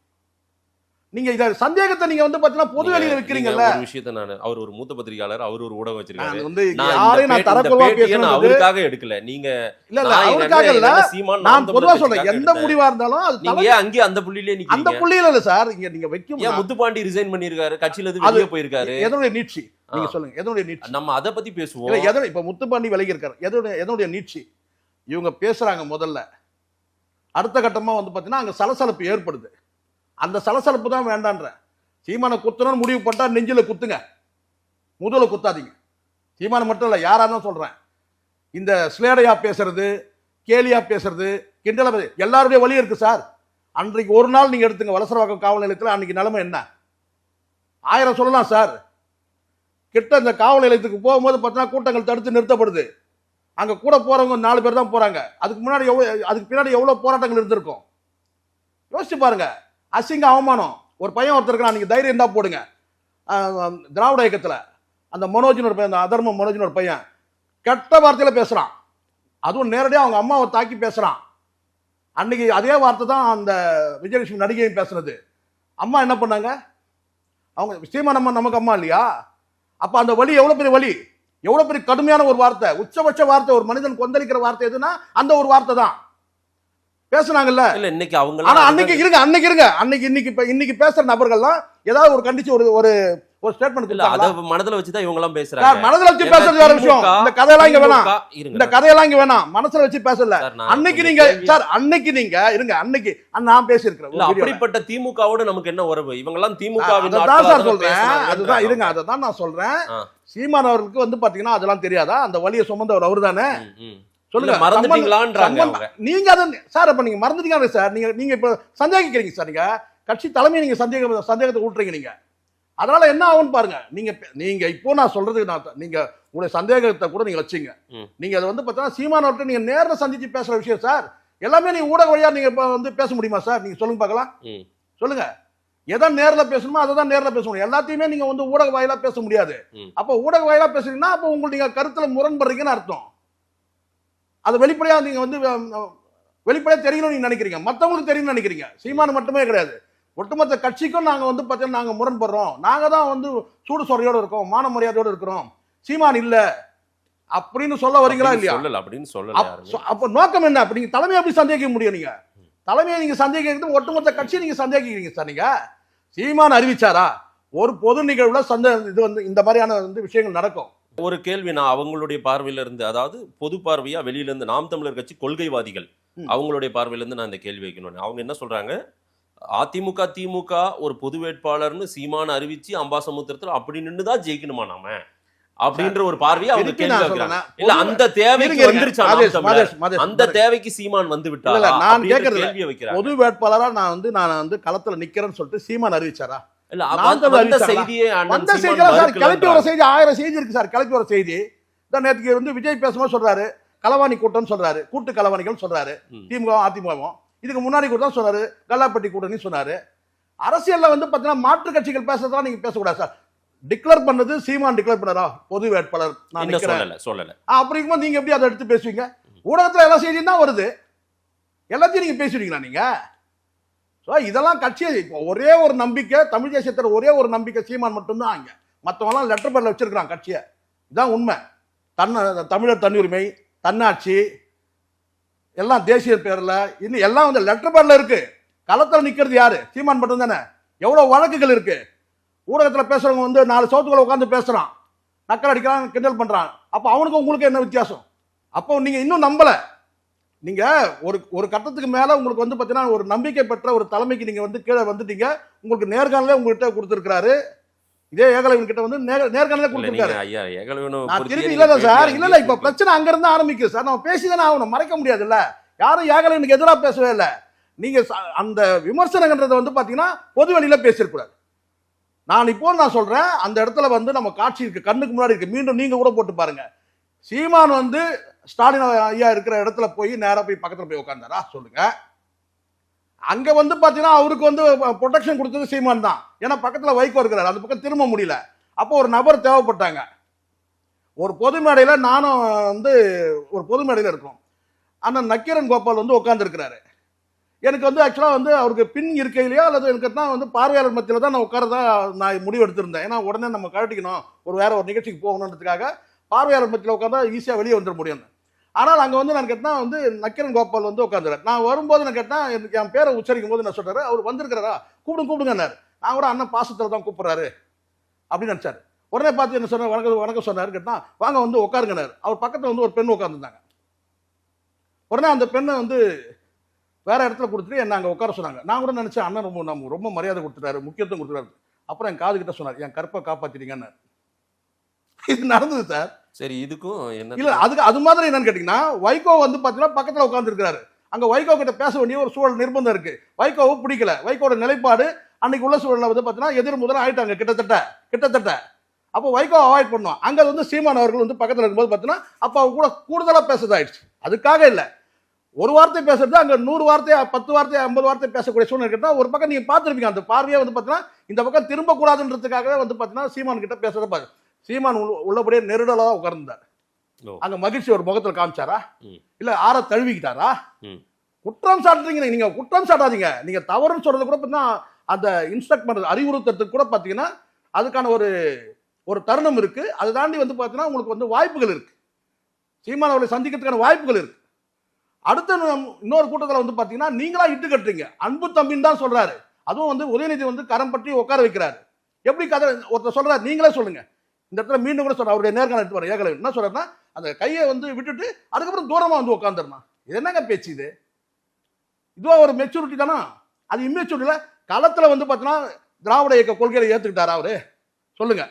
நீங்க இத சந்தேகத்தை நீங்க வந்து பாத்தீங்கன்னா பொது வெளியில வைக்கிறீங்கல்ல. ஒரு விஷயத்தை நான் அவர் ஒரு மூத்த பத்திரிகையாளர், அவர் ஒரு ஊடகம் வச்சிருக்காரு. வந்து யாரையும் நான் தரக்குறைவா பேசுறது அவருக்காக எடுக்கல. நீங்க இல்ல அவருக்காக இல்ல. நான் பொதுவா சொல்றேன். எந்த முடிவா இருந்தாலும் அது நீங்க ஏன் அங்கே அந்த புள்ளியிலே நிக்கிறீங்க? அந்த புள்ளியில இல்ல சார். நீங்க வைக்கும் ஏன் முத்துப்பாண்டி ரிசைன் பண்ணிருக்காரு, கட்சியில இருந்து வெளியே போயிருக்காரு. எதனுடைய நீட்சி நீங்க சொல்லுங்க. எதனுடைய நீட்சி? நம்ம அத பத்தி பேசுவோம். எதனுடைய இப்ப முத்துப்பாண்டி விலகி இருக்காரு. எதனுடைய நீட்சி? இவங்க பேசுறாங்க முதல்ல. அடுத்த கட்டமா வந்து பாத்தீங்கன்னா அங்க சலசலப்பு ஏற்படுது. அந்த சலசலப்பு தான் வேண்டான்ற. சீமான குத்தணும்னு முடிவு பண்ணா நெஞ்சில குத்துங்க, முதல்ல குத்தாதீங்க. சீமான மட்டும் இல்ல, யாரா தான் சொல்றேன். இந்த ஸ்லேடையா பேசுறது, கேலியா பேசுறது, கிண்டல எல்லாருடைய வழி இருக்கு சார். அன்றைக்கு ஒரு நாள் நீங்க எடுத்துங்க வலசரவாக்கம் காவல் நிலையத்தில் அன்னைக்கு நிலைமை என்ன? 1000 சொல்லலாம் சார். கிட்ட இந்த காவல் நிலையத்துக்கு போகும்போது பார்த்தீங்கன்னா கூட்டங்கள் தடுத்து நிறுத்தப்படுது. அங்க கூட போறவங்க 4 பேர் தான் போறாங்க. அதுக்கு பின்னாடி எவ்வளவு போராட்டங்கள் இருந்திருக்கும் யோசிச்சு பாருங்க. அசிங்க அவமானம். ஒரு பையன் ஒருத்தர் இருக்கிறான், நீங்க தைரியம் இருந்தா போடுங்க. திராவிட இயக்கத்துல அந்த மனோஜின் ஒரு பையன், அந்த அதர்ம மனோஜின் ஒரு பையன் கெட்ட வார்த்தையில பேசுறான். அதுவும் நேரடியாக அவங்க அம்மாவை தாக்கி பேசுறான். அன்னைக்கு அதே வார்த்தை தான் அந்த விஜயலட்சுமி நடிகையும் பேசுனது. அம்மா என்ன பண்ணாங்க? அவங்க சீமான் அம்மா நமக்கு அம்மா இல்லையா? அப்ப அந்த வலி எவ்வளவு பெரிய வலி, எவ்வளவு பெரிய கடுமையான ஒரு வார்த்தை, உச்சபட்ச வார்த்தை. ஒரு மனிதன் கொந்தளிக்கிற வார்த்தை எதுனா அந்த ஒரு வார்த்தை தான் பேசுனாங்கல்ல. இல்ல இன்னைக்கு அவங்க ஆனா அன்னைக்கு இருங்க இன்னைக்கு பேசுற நபர்கள்லாம் ஏதாவது ஒரு கண்டிச்சு ஒரு ஸ்டேட்மெண்ட் இல்ல அத மனதுல வச்சு தான் இவங்க எல்லாம் பேசுறாங்க. மனதுல வச்சு பேசுறது வேற விஷயம். இந்த கதையெல்லாம் இங்க வேணாம். இந்த கதையெல்லாம் இங்க வேணாம். மனசுல வச்சு பேசல. அன்னைக்கு நீங்க சார் அன்னைக்கு நீங்க இருங்க. அன்னைக்கு நான் பேசியிருக்கிறேன். இல்ல அப்படிப்பட்ட திமுகவோட நமக்கு என்ன உறவு? இவங்க எல்லாம் திமுகவின் அதான் சார் சொல்றேன். அதுதான் இருங்க, அததான் நான் சொல்றேன். சீமான் அவர்களுக்கு வந்து பாத்தீங்கன்னா அதெல்லாம் தெரியாதா? அந்த வலியை சுமந்தவர் அவர்தானே. சொல்லுங்க, மறந்துட்டீங்களான்றாங்க. நீங்க அத சார் அப்ப நீங்க மறந்துட்டீங்க சார். நீங்க இப்ப சந்தேகிக்கிறீங்க சார். நீங்க கட்சி தலைமையை நீங்க சந்தேகத்தை ஊட்டுறீங்க நீங்க. அதனால என்ன ஆகும்னு பாருங்க. நீங்க இப்போ நான் சொல்றது நீங்க உங்களுடைய சந்தேகத்தை கூட நீங்க வச்சீங்க. நீங்க அதை வந்து பார்த்தீங்கன்னா சீமான் அவர்கிட்ட நீங்க நேர்ல சந்திச்சு பேசுற விஷயம் சார். எல்லாமே நீங்க ஊடக வழியா நீங்க வந்து பேச முடியுமா சார்? நீங்க சொல்லுங்க பார்க்கலாம். சொல்லுங்க. எதை நேர்ல பேசணுமோ அதை தான் நேர்ல பேச முடியும். எல்லாத்தையுமே நீங்க வந்து ஊடக வாயிலா பேச முடியாது. அப்ப ஊடக வாயிலா பேசுறீங்கன்னா அப்ப உங்களுக்கு நீங்க கருத்துல முரண்படுறீங்கன்னு அர்த்தம். அது வெளிப்படையா நீங்க வந்து வெளிப்படையா தெரியணும்னு நீங்க நினைக்கிறீங்க, மற்றவங்களுக்கு தெரியணும்னு நினைக்கிறீங்க. சீமான் மட்டுமே கிடையாது, ஒட்டுமொத்த கட்சிக்கும் நாங்க வந்து பார்த்தீங்கன்னா நாங்க முரண்படுறோம், நாங்க தான் வந்து சூடு சொறையோட இருக்கோம், மான மரியாதையோட இருக்கிறோம், சீமான் இல்ல அப்படின்னு சொல்ல வரீங்களா இல்லையா? அப்படின்னு சொல்லல. அப்ப நோக்கம் என்ன? அப்ப நீங்க தலைமையை எப்படி சந்தேகிக்க முடியும்? நீங்க தலைமையை நீங்க சந்தேகிக்கிறது ஒட்டுமொத்த கட்சியை நீங்க சந்தேகிக்கிறீங்க சார். நீங்க சீமான் அறிவிச்சாரா ஒரு பொது நிகழ்வுல இது வந்து இந்த மாதிரியான வந்து விஷயங்கள் நடக்கும்? ஒரு கேள்வி நான் அவங்களுடைய பார்வையில இருந்து, அதாவது பொது பார்வையா வெளியில இருந்து நாம் தமிழர் கட்சி கொள்கைவாதிகள் அவங்களுடைய பார்வையில இருந்து நான் இந்த கேள்வி வைக்கணும். அவங்க என்ன சொல்றாங்க? அதிமுக திமுக ஒரு பொது வேட்பாளர்னு சீமான் அறிவிச்சு அம்பாசமுத்திரத்தில் அப்படி நின்றுதான் ஜெயிக்கணுமா நாம அப்படின்ற ஒரு பார்வையை அவங்க கேள்வி வைக்கிறாங்க. இல்ல அந்த தேவைக்கு வந்துருச்சா? அந்த தேவைக்கு சீமான் வந்து விட்டாரா? நான் கேக்குறது கேள்வி வைக்கிறேன். பொது வேட்பாளரா நான் வந்து களத்துல நிக்கிறேன்னு சொல்லிட்டு சீமான் அறிவிச்சாரா? இல்ல அந்த செய்தியே அந்த செய்தி சார் கிளப்பி வர செய்தி 1000 செய்தி இருக்கு சார். கிளப்பி வர செய்தி தான் நேற்றுக்கு வந்து விஜய் பேசும்போது சொல்றாரு, களவாணி கூட்டம் சொல்றாரு, கூட்டு களவாணிகள் சொல்றாரு, திமுக அதிமுகவும். இதுக்கு முன்னாடி கூட தான் சொன்னாரு கல்லாப்பட்டி கூட்டணி சொன்னாரு. அரசியல்ல வந்து பாத்தீங்கன்னா மாற்று கட்சிகள் பேசுறதா நீங்க பேசக்கூடாது சார். டிக்ளேர் பண்ணது சீமான் டிக்ளேர் பண்ணாரா பொது வேட்பாளர் நான் சொல்லல. அப்படிங்கும்போது நீங்க எப்படி அதை எடுத்து பேசுவீங்க? ஊடகத்துல எல்லா செய்தியும் தான் வருது, எல்லாத்தையும் நீங்க பேசுவீங்களா நீங்க? இதெல்லாம் கட்சி ஒரே ஒரு நம்பிக்கை, தமிழ் தேசியத்தில் ஒரே ஒரு நம்பிக்கை சீமான் மட்டும்தான். அங்க மற்றவங்களாம் லெட்டர் பேர்ல வச்சிருக்கிறான் கட்சியை. இதுதான் உண்மை. தமிழர் தன்னுரிமை, தன்னாட்சி எல்லாம் தேசிய பேர்ல இன்னும் எல்லாம் வந்து லெட்டர் பேர்ல இருக்கு. களத்தில் நிக்கிறது யாரு? சீமான் மட்டும் தானே. எவ்வளவு வழக்குகள் இருக்கு. ஊடகத்துல பேசுறவங்க வந்து 4 சோத்துக்குள்ள உட்காந்து பேசுறான், நக்கல் அடிக்கிறான், கிண்டல் பண்றான். அப்ப அவனுக்கு உங்களுக்கு என்ன வித்தியாசம்? அப்போ நீங்க இன்னும் நம்பல. நீங்க ஒரு கட்டத்துக்கு மேல உங்களுக்கு வந்து பாத்தீங்கன்னா ஒரு நம்பிக்கை பெற்ற ஒரு தலைமைக்கு நீங்க வந்து கீழே வந்துட்டீங்க. உங்களுக்கு நேர்காணலே உங்கள்கிட்ட கொடுத்திருக்கிறாரு இதே ஏகலைவன் கிட்ட வந்து நேர்காணல இல்ல கொடுத்துருக்காரு. நீங்க ஐயா ஏகலைவனும் நான் பொறுத்தியே திருப்பி நீங்க இல்ல சார், பேட்டி இல்ல இப்ப அங்கேயே பிரச்சனை அங்க இருந்து ஆரம்பிக்குது சார். நம்ம பேசிதானே ஆகணும், மறைக்க முடியாது இல்ல. யாரும் ஏகலைவனுக்கு எதிராக பேசவே இல்லை. நீங்க அந்த விமர்சனங்கன்றதை வந்து பாத்தீங்கன்னா பொது வெளியில பேசியிருக்கூடாது. நான் சொல்றேன், அந்த இடத்துல வந்து நம்ம காட்சி இருக்கு, கண்ணுக்கு முன்னாடி இருக்கு. மீண்டும் நீங்க கூட போட்டு பாருங்க. சீமான் வந்து ஸ்டாலின் ஐயா இருக்கிற இடத்துல போய் நேரா போய் பக்கத்துல போய் உட்கார்ந்தாரா சொல்லுங்க. அங்க வந்து பாத்தீங்கன்னா அவருக்கு வந்து ப்ரொடெக்ஷன் கொடுத்தது சீமான் தான். ஏன்னா பக்கத்துல வைகோ இருக்கிறார், அந்த பக்கம் திரும்ப முடியல. அப்போ ஒரு நபர் தேவைப்பட்டாங்க. ஒரு பொது மேடையில நானும் வந்து ஒரு பொது மேடையில இருக்கோம். அண்ணன் நக்கீரன் கோபால் வந்து உட்கார்ந்து இருக்கிறாரு. எனக்கு வந்து ஆக்சுவலாக வந்து அவருக்கு பின் இருக்கையிலையோ அல்லது எனக்கு தான் வந்து பார்வையாளர் மத்தியில் தான் நான் உட்காரதான் நான் முடிவு எடுத்திருந்தேன். ஏன்னா உடனே நம்ம கழட்டிக்கணும், வேற ஒரு நிகழ்ச்சிக்கு போகணுன்றதுக்காக பார்வையாளர் மத்தியில் உட்காந்தா ஈஸியாக வெளியே வந்துட முடியும். ஆனால் அங்கே வந்து நான் கேட்டேன் வந்து நக்கீரன் கோபால் வந்து உட்காந்துறாரு. நான் வரும்போது நான் கேட்டேன், என் பேரை உச்சரிக்கும் போது நான் சொல்றாரு, அவர் வந்திருக்கிறாரா, கூப்பிடுங்கன்னாரு. நான் கூட அண்ணன் பாசத்தில் தான் கூப்பிட்றாரு அப்படின்னு நினச்சாரு. உடனே பார்த்து என்ன சொன்னார், வணக்கம் சொன்னாரு. கேட்டால் வாங்க வந்து உட்காருங்கன்னாரு. அவர் பக்கத்தில் வந்து ஒரு பெண் உட்காந்துருந்தாங்க. உடனே அந்த பெண்ணை வந்து வேற இடத்துல கொடுத்துட்டு என்ன அங்கே உட்கார சொன்னாங்க. நான் கூட நினைச்சேன் அண்ணன் ரொம்ப மரியாதை கொடுத்துட்டாரு, முக்கியத்துவம் கொடுத்துட்டாரு. அப்புறம் என் காது கிட்ட சொன்னார், என் கற்பை காப்பாத்திட்டீங்கன்னு. இது நடந்தது சார். சரி, இதுக்கும் என்ன இல்ல அதுக்கு அது மாதிரி என்னன்னு கேட்டீங்கன்னா, வைகோ வந்து பாத்தீங்கன்னா பக்கத்துல உட்கார்ந்து இருக்காரு. அங்க வைகோ கிட்ட பேச வேண்டிய ஒரு சூழல் நிர்பந்தம் இருக்கு. வைகோவை பிடிக்கல. வைகோட நிலைப்பாடு அன்னைக்கு உள்ள சூழல்ல வந்து பாத்தீங்கன்னா எதிர் முதல்ல ஆயிட்டாங்க கிட்டத்தட்ட. அப்போ வைகோ அவாய்ட் பண்ணுவோம். அங்க வந்து சீமான் அவர்கள் வந்து பக்கத்துல இருக்கும்போது பாத்தீங்கன்னா அப்ப அவங்க கூட கூடுதலா பேசுறதாயிடுச்சு. அதுக்காக இல்ல, ஒரு வார்த்தை பேசுறது அங்க 100 வார்த்தை 10 வார்த்தை 50 வார்த்தை பேசக்கூடிய சூழ்நிலை கேட்டா ஒரு பக்கம் நீங்க பார்த்துருப்பீங்க. அந்த பார்வையே வந்து பாத்தீங்கன்னா இந்த பக்கம் திரும்ப கூடாதுன்றதுக்காகவே வந்து பாத்தீங்கன்னா சீமான் கிட்ட பேசுறத பாரு. சீமான் உள்ளபடியே நெருடலா உட்கார்ந்தார். அங்க மகிழ்ச்சி ஒரு முகத்தில் காமிச்சாரா, இல்ல ஆற தழுவிக்கிட்டாரா? குற்றம் சாட்டுறீங்க, நீங்க குற்றம் சாட்டாதீங்க. நீங்க தவறுன்னு சொல்றது கூட பாத்தீங்கன்னா அந்த இன்ஸ்ட்ரக்ட் பண்றது அறிவுறுத்துறதுக்கு கூட பாத்தீங்கன்னா அதுக்கான ஒரு தருணம் இருக்கு. அதை தாண்டி வந்து பாத்தீங்கன்னா உங்களுக்கு வந்து வாய்ப்புகள் இருக்கு. சீமான் அவர்களை சந்திக்கிறதுக்கான வாய்ப்புகள் இருக்கு. அடுத்த இன்னொரு கூட்டத்தில் வந்து பாத்தீங்கன்னா நீங்களா இட்டு கட்டுறீங்க. அன்பு தம்பின்னு தான் சொல்றாரு. அதுவும் வந்து உதயநிதி வந்து கரம் பற்றி உட்கார வைக்கிறாரு. எப்படி கதை ஒருத்தர் சொல்றாரு, நீங்களே சொல்லுங்க. இந்த இடத்துல மீண்டும் கூட சொல்ற அவருடைய நேர்காணல் எடுத்து வர ஏகலை என்ன சொல்றாருன்னா, அந்த கையை வந்து விட்டுட்டு அதுக்கப்புறம் தூரமா வந்து உட்காந்துருந்தான். இது என்னங்க பேச்சு இது? இதுவா ஒரு மெச்சூரிட்டி தானா? அது இம்மெச்சூரிட்டில களத்துல வந்து பாத்தீங்கன்னா திராவிட இயக்க கொள்கையை ஏத்துக்கிட்டாரா அவரு? சொல்லுங்க.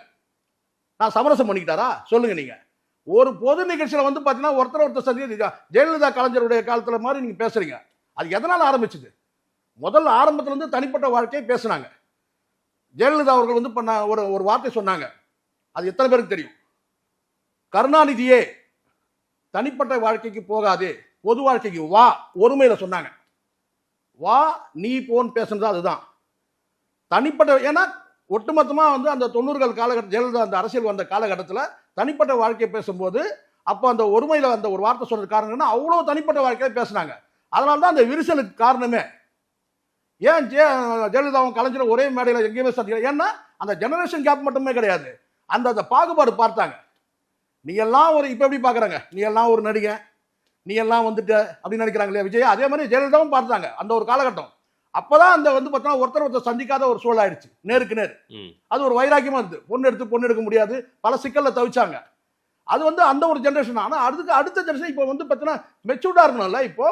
நான் சமரசம் பண்ணிக்கிட்டாரா? சொல்லுங்க. நீங்க ஒரு பொது நிகழ்ச்சியில வந்து பாத்தீங்கன்னா ஒருத்தர் சந்தி ஜெயலலிதா கலைஞருடைய காலத்துல மாதிரி நீங்க பேசுறீங்க. அது எதனால ஆரம்பிச்சது? முதல்ல ஆரம்பத்துல இருந்து தனிப்பட்ட வாழ்க்கையை பேசினாங்க. ஜெயலலிதா அவர்கள் வந்து பண்ண ஒரு வார்த்தை சொன்னாங்க. அது எத்தனை பேருக்கு தெரியும்? கருணாநிதியே தனிப்பட்ட வாழ்க்கைக்கு போகாதே, பொது வாழ்க்கைக்கு வா, ஒருமையில சொன்னாங்க. வா நீ போன் பேசுனது அதுதான் தனிப்பட்ட. ஏன்னா ஒட்டுமொத்தமா வந்து அந்த 90கள் காலகட்டம் ஜெயலலிதா அந்த அரசியல் வந்த காலகட்டத்தில் தனிப்பட்ட வாழ்க்கையை பேசும்போது அப்போ அந்த ஒருமையில அந்த ஒரு வார்த்தை சொன்னது காரணம் அவ்வளவு தனிப்பட்ட வாழ்க்கையை பேசினாங்க. அதனால தான் அந்த விரிசலுக்கு காரணமே. ஏன் ஜெயலலிதாவும் கலைஞரும் ஒரே மேடையில் எங்கேயுமே சந்திக்கல? ஏன்னா அந்த ஜெனரேஷன் கேப் மட்டுமே கிடையாது, அந்த பாகுபாடு பார்த்தாங்க. நீ எல்லாம் ஒரு இப்ப எப்படி பாக்குறாங்க, நீ எல்லாம் ஒரு நடிகை, நீ எல்லாம் வந்துட்டு அப்படின்னு நினைக்கிறாங்க இல்லையா விஜய்? அதே மாதிரி ஜெயலலிதாவும் பார்த்தாங்க அந்த ஒரு காலகட்டம். அப்பதான் அந்த வந்து பார்த்தா ஒருத்தர் சந்திக்காத ஒரு சூழல் ஆயிடுச்சு, நேருக்கு நேர். அது ஒரு வைராக்கியமா இருந்து பொண்ணு எடுக்க முடியாது, பல சிக்கல்ல தவிச்சாங்க. அது வந்து அந்த ஒரு ஜெனரேஷன். ஆனா அதுக்கு அடுத்த ஜெனரேஷன் இப்போ வந்து பார்த்தீங்கன்னா மெச்சூர்டா இருக்கணும்ல. இப்போ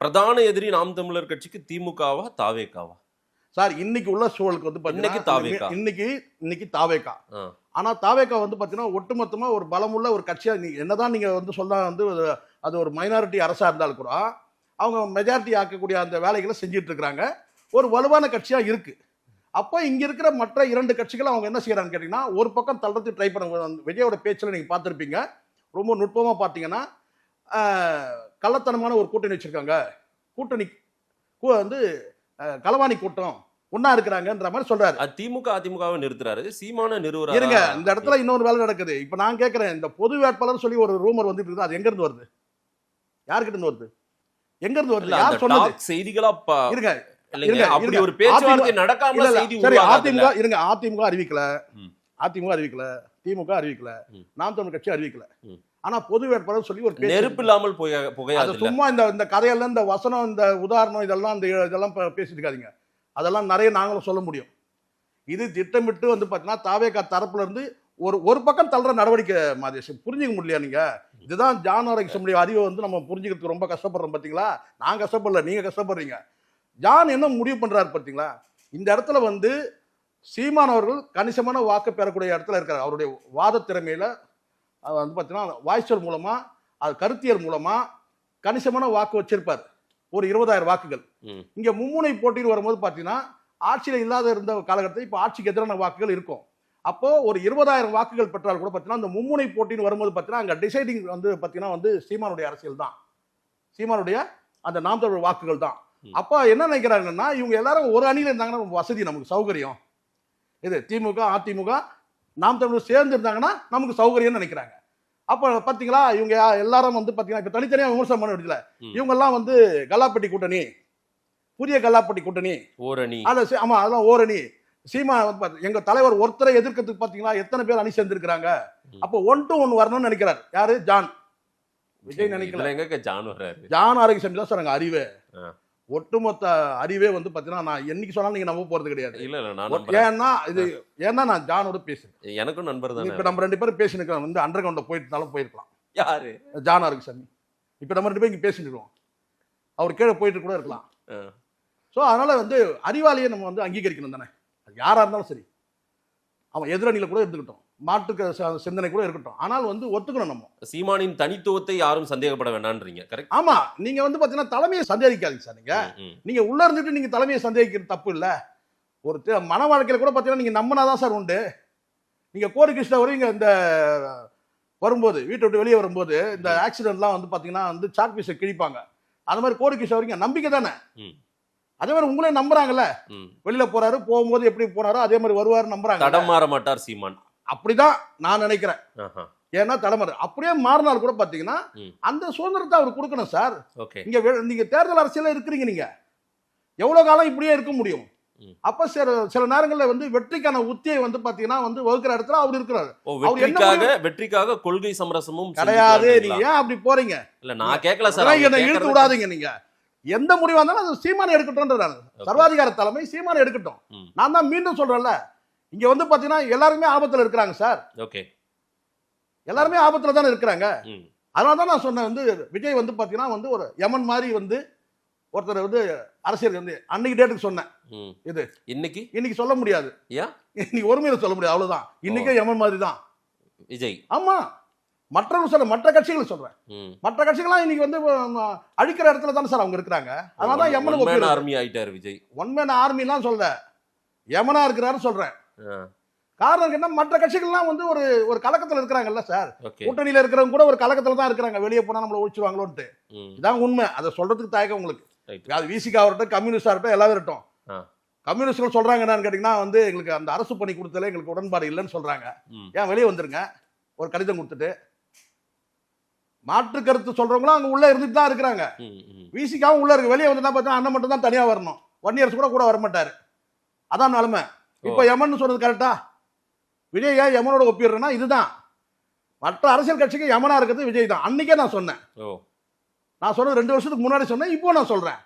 பிரதான எதிரி நாம் தமிழர் கட்சிக்கு திமுகவா தாவேகாவா சார்? இன்னைக்கு உள்ள சூழலுக்கு வந்து பாத்தீங்கன்னா இன்னைக்கு தாவேகா. ஆனா தாவேகா வந்து பாத்தீங்கன்னா ஒட்டுமொத்தமா ஒரு பலமுள்ள ஒரு கட்சியா என்னதான் நீங்க வந்து சொல்ல வந்து அது ஒரு மைனாரிட்டி அரசா இருந்தாலும் கூட அவங்க மெஜாரிட்டி ஆக்கக்கூடிய அந்த வேலைகளை செஞ்சுட்டு இருக்கிறாங்க. ஒரு வலுவான கட்சியா இருக்கு. அப்போ இங்க இருக்கிற மற்ற 2 கட்சிகள் அவங்க என்ன செய்யறாங்க கேட்டீங்கன்னா, ஒரு பக்கம் தள்ளுறது ட்ரை பண்ண. விஜயோட பேச்சில் நீங்க பார்த்துருப்பீங்க, ரொம்ப நுட்பமா பார்த்தீங்கன்னா கள்ளத்தனமான ஒரு கூட்டணி வச்சிருக்காங்க. கூட்டணி வந்து களவாணி கூட்டம் ஒன்னா இருக்கிறாங்கன்ற மாதிரி சொல்றாரு. திமுக அதிமுகவை நிறுத்துறாரு, சீமான நிறுவனம். இருங்க, இந்த இடத்துல இன்னொரு வேலை நடக்குது. இப்ப நான் கேட்கிறேன், இந்த பொது வேட்பாளர் சொல்லி ஒரு ரூமர் வந்துட்டு இருக்குது, அது எங்க இருந்து வருது? யாருக்கிட்ட இருந்து வருது? எங்க இருந்து வருது? யார் சொன்னது? செய்திகளா இருங்க, அப்படி ஒரு பேச்சுவார்த்தை நடக்காம செய்தி சரி. அதிமுக இருங்க, அதிமுக அறிவிக்கல, திமுக அறிவிக்கல, நாம் தமிழ் கட்சி அறிவிக்கல. ஆனா பொது வேட்பாளர் சொல்லி ஒரு நெருப்பு இல்லாமல் புகையாது. சும்மா இந்த கதையெல்லாம் இந்த வசனம் இந்த உதாரணம் இதெல்லாம் பேசிட்டு இருக்காதீங்க. அதெல்லாம் நிறைய நாங்களும் சொல்ல முடியும். இது திட்டமிட்டு வந்து பாத்தீங்கன்னா தாவேகா தரப்புல இருந்து ஒரு பக்கம் தள்ளுற நடவடிக்கை. மாதேஷ் புரிஞ்சுக்க முடியலையா நீங்க? இதுதான் ஜான் ஆரோக்கிய அறிவை வந்து நம்ம புரிஞ்சுக்கிறதுக்கு ரொம்ப கஷ்டப்படுறோம் பாத்தீங்களா? நான் கஷ்டப்படல, நீங்க கஷ்டப்படுறீங்க. ஜான் என்ன முடிவு பண்றாரு பாத்தீங்களா? இந்த இடத்துல வந்து சீமான் அவர்கள் கணிசமான வாக்கு பெறக்கூடிய இடத்துல இருக்காரு. அவருடைய வாத திறமையில அது வந்து பார்த்தீங்கன்னா வாய்ச்சல் மூலமா, அது கருத்தியல் மூலமா கணிசமான வாக்கு வச்சிருப்பார். ஒரு 20,000 வாக்குகள். இங்க மும்முனை போட்டியில் வரும்போது பார்த்தீங்கன்னா ஆட்சியில் இல்லாத இருந்த காலகட்டத்தில் இப்போ ஆட்சிக்கு எதிரான வாக்குகள் இருக்கும். அப்போ ஒரு 20,000 வாக்குகள் பெற்றால் கூட பார்த்தீங்கன்னா அந்த மும்முனை போட்டின்னு வரும்போது பார்த்தீங்கன்னா அங்கே டிசைடிங் வந்து பார்த்தீங்கன்னா வந்து சீமானுடைய அரசியல் தான், சீமானுடைய அந்த நாம் தமிழர் வாக்குகள் தான். அப்போ என்ன நினைக்கிறாங்கன்னா இவங்க எல்லாரும் ஒரு அணியில் இருந்தாங்கன்னா ரொம்ப வசதி, நமக்கு சௌகரியம். இது திமுக அதிமுக நாம் தமிழர் சேர்ந்து இருந்தாங்கன்னா நமக்கு சௌகரியம்னு நினைக்கிறாங்க. அப்போ பார்த்தீங்களா இவங்க எல்லாரும் வந்து பார்த்தீங்கன்னா இப்போ தனித்தனியாக விமர்சனம் பண்ண வேண்டியதில்லை. இவங்கெல்லாம் வந்து கல்லாப்பட்டி கூட்டணி, புதிய கல்லாப்பட்டி கூட்டணி, ஓரணி, ஆமா அதெல்லாம் ஓரணி. சீமா எங்க தலைவர் ஒருத்தரை எதிர்க்கிறதுக்கு பாத்தீங்களா எத்தனை பேர் அணி சேர்ந்திருக்கிறாங்க. அப்போ 1 to 1 வரணும்னு நினைக்கிறார். யாரு? ஜான். விஜய் நினைக்கல. எங்க ஜான் வர்றாரு? ஜான் ஆரோக்கியசாமி தான் சார் அங்க அறிவே. ஒட்டுமொத்த அறிவே வந்து பாத்தீங்கன்னா நான் என்னைக்கு சொன்னாலும் நீங்க நம்ப போறது கிடையாது. இல்ல நான் ஏன்னா நான் ஜானோட பேசுறேன். எனக்கும் நண்பர் தான். இப்ப நம்ம 2 பேரும் பேசினுக்கிறோம். வந்து அண்டர் கிரவுண்ட்ல போயிருந்தாலும் போயிருக்கலாம். யாரு? ஜான் ஆரோக்கியசாமி. இப்ப நம்ம 2 பேரும் இங்க பேசிட்டு இருக்கோம். அவர் கீழே போயிட்டு கூட இருக்கலாம். ஸோ அதனால வந்து அறிவாளியை நம்ம வந்து அங்கீகரிக்கணும் தானே. அது யாரா இருந்தாலும் சரி, அவன் எதிரணியில கூட இருந்துக்கிட்டோம், மாற்றுக்க சிந்தனை கூட இருக்கட்டும், ஆனால் வந்து ஒத்துக்கணும். நம்ம சீமானின் தனித்துவத்தை யாரும் சந்தேகப்பட வேண்டாம்ன்றீங்க. கரெக்ட். ஆமா, நீங்க வந்து பாத்தீங்கன்னா தலைமையை சந்தேகிக்காதீங்க சார். நீங்க உள்ள இருந்துட்டு நீங்க தலைமையை சந்தேகிக்கிறது தப்பு இல்ல. ஒரு மன வாழ்க்கையில கூட பாத்தீங்கன்னா நீங்க நம்பினாதான் சார் உண்டு. நீங்க கோரி கிருஷ்ணா வரும் இங்க இந்த வரும்போது வீட்டை விட்டு வெளியே வரும்போது இந்த ஆக்சிடென்ட்லாம் வந்து பாத்தீங்கன்னா வந்து சாக் பீஸை கிழிப்பாங்க. அந்த மாதிரி கோரி கிருஷ்ணா வரைக்கும் நம்பிக்கை தானே. அதே மாதிரி உங்களே நம்புறாங்கல்ல, வெளியில போறாரு, போகும்போது எப்படி போனாரோ அதே மாதிரி வருவாரு நம்புறாங்க. தடம் மாற மாட்டார் சீமான். அப்படிதான் நான் நினைக்கிறேன். ஏன்னா தலைமுறை அப்படியே மாறினால் கூட பாத்தீங்கன்னா அந்த சுதந்திரத்தை அவர் கொடுக்கணும் சார். இங்க நீங்க தேர்தல் அரசியல இருக்கிறீங்க, நீங்க எவ்வளவு காலம் இப்படியே இருக்க முடியும்? அப்ப சில நேரங்கள்ல வந்து வெற்றிக்கான உத்தியை வந்து பாத்தீங்கன்னா வந்து வகுக்கிற இடத்துல அவர் இருக்கிறாரு. வெற்றிக்காக கொள்கை சமரசமும் கிடையாது. நீங்க ஏன் அப்படி போறீங்க? இல்ல நான் கேட்கல சார், என்ன இழுத்து விடாதீங்க. நீங்க எந்த முடிவா இருந்தாலும் அது சீமானை எடுக்கட்டும். சர்வாதிகார தலைமை சீமானை எடுக்கட்டும். நான் தான் மீண்டும் சொல்றேன்ல, இங்க வந்து பாத்தீங்கன்னா எல்லாருமே ஆபத்துல இருக்கிறாங்க சார். ஓகே, எல்லாருமே ஆபத்துல தானே இருக்கிறாங்க. அதனாலதான் நான் சொன்னேன் வந்து விஜய் வந்து பாத்தீங்கன்னா வந்து ஒரு யமன் மாதிரி வந்து ஒருத்தர் வந்து அரசியல் வந்து அன்னைக்கு டேட்டுக்கு சொன்னேன். இது இன்னைக்கு சொல்ல முடியாது. இன்னைக்கு ஒருமையில சொல்ல முடியாது, அவ்வளவுதான். இன்னைக்கே யமன் மாதிரி தான் விஜய். ஆமா, மற்றவங்க சொல்ற மற்ற கட்சிகளை சொல்றேன். மற்ற கட்சிகள்லாம் இன்னைக்கு வந்து அழிக்கிற இடத்துல தானே சார் அவங்க இருக்கிறாங்க. அதனாலதான் யமனுக்கு ஆர்மி ஆயிட்டாரு விஜய். ஒன் மேன் ஆர்மிலாம் சொல்ல, யமனா இருக்கிறாரு சொல்றேன். காரணம் என்ன, மற்ற கட்சிகள்லாம் வந்து ஒரு கலக்கத்துல இருக்கிறாங்கல்ல சார். கூட்டணியில இருக்கிறவங்க கூட ஒரு கலக்கத்துல தான் இருக்கிறாங்க, வெளியே போனா நம்மள ஒழிச்சிருவாங்களோன்ட்டு. இதான் உண்மை. அதை சொல்றதுக்கு தயக்கம் உங்களுக்கு. அது விசிகா வரட்டும், கம்யூனிஸ்டா இருக்கட்டும், எல்லாரும் இருக்கட்டும். கம்யூனிஸ்ட்கள் சொல்றாங்க என்னன்னு கேட்டீங்கன்னா வந்து எங்களுக்கு அந்த அரசு பணி கொடுத்தல எங்களுக்கு உடன்பாடு இல்லைன்னு சொல்றாங்க. ஏன் வெளியே வந்துருங்க, ஒரு கடிதம் கொடுத்துட்டு. மாற்று கருத்து சொல்றவங்களும் அங்க உள்ள இருந்துட்டு தான் இருக்கிறாங்க. விசிகாவும் உள்ள இருக்கு. வெளியே வந்து பார்த்தா அண்ணன் மட்டும் தான் தனியா வரணும். 1 years கூட வர மாட்டாரு. அதான் நிலைமை. இப்ப யமன் சொன்னது கரெக்டா? விஜய் ஏன் யமனோட ஒப்பிடுறேன்னா இதுதான். மற்ற அரசியல் கட்சிக்கு யமனா இருக்கிறது விஜய் தான். அன்னைக்கே நான் சொன்னேன். நான் சொன்னது 2 வருஷத்துக்கு முன்னாடி சொன்னேன், இப்போ நான் சொல்றேன்.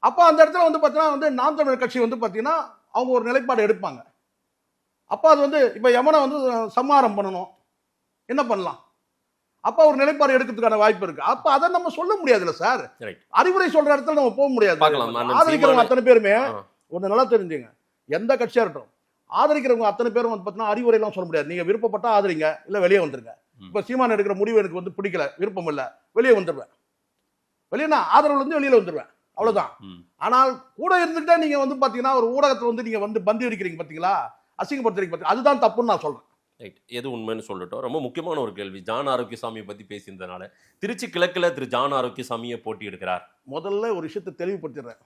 அப்ப அந்த இடத்துல வந்து பாத்தீங்கன்னா வந்து நாம் தமிழர் கட்சி வந்து பாத்தீங்கன்னா அவங்க ஒரு நிலைப்பாடு எடுப்பாங்க. அப்ப அது வந்து இப்ப யமனை வந்து சம்மாரம் பண்ணணும், என்ன பண்ணலாம்? அப்ப ஒரு நிலைப்பாடு எடுக்கிறதுக்கான வாய்ப்பு இருக்கு. அப்ப அதை நம்ம சொல்ல முடியாதுல்ல சார். அறிவுரை சொல்ற இடத்துல நம்ம போக முடியாது. ஆதரிக்கிறவங்க அத்தனை பேருமே ஒண்ணு நல்லா தெரிஞ்சுங்க, எந்த கட்சியா இருக்கட்டும், ஆதரிக்கிறவங்க அத்தனை பேரும் வந்து பாத்தீங்கன்னா அறிவுரை எல்லாம் சொல்ல முடியாது. நீங்க விருப்பப்பட்டா ஆதரிங்க, இல்ல வெளியே வந்துருங்க. இப்ப சீமான் எடுக்கிற முடிவு எனக்கு வந்து பிடிக்கல, விருப்பம் இல்ல, வெளியே வந்துடுவேன். வெளியே ஆதரவுல இருந்து வெளியில வந்துடுவேன், அவ்வளவுதான். ஆனால் கூட இருந்துட்டே நீங்க வந்து பாத்தீங்கன்னா ஒரு ஊடகத்துல வந்து நீங்க வந்து பந்து அடிக்கிறீங்க பாத்தீங்களா, அசிங்கப்படுத்துறீங்க, அதுதான் தப்புன்னு நான் சொல்றேன். எது உண்மைன்னு சொல்லட்டும். ரொம்ப முக்கியமான ஒரு கேள்வி. ஜான் ஆரோக்கியசாமியை பத்தி பேசியிருந்தனால திருச்சி கிழக்குல திரு ஜான் ஆரோக்கியசாமியை போட்டி எடுக்கிறார். முதல்ல ஒரு விஷயத்தை தெளிவுபடுத்திடுறேன்,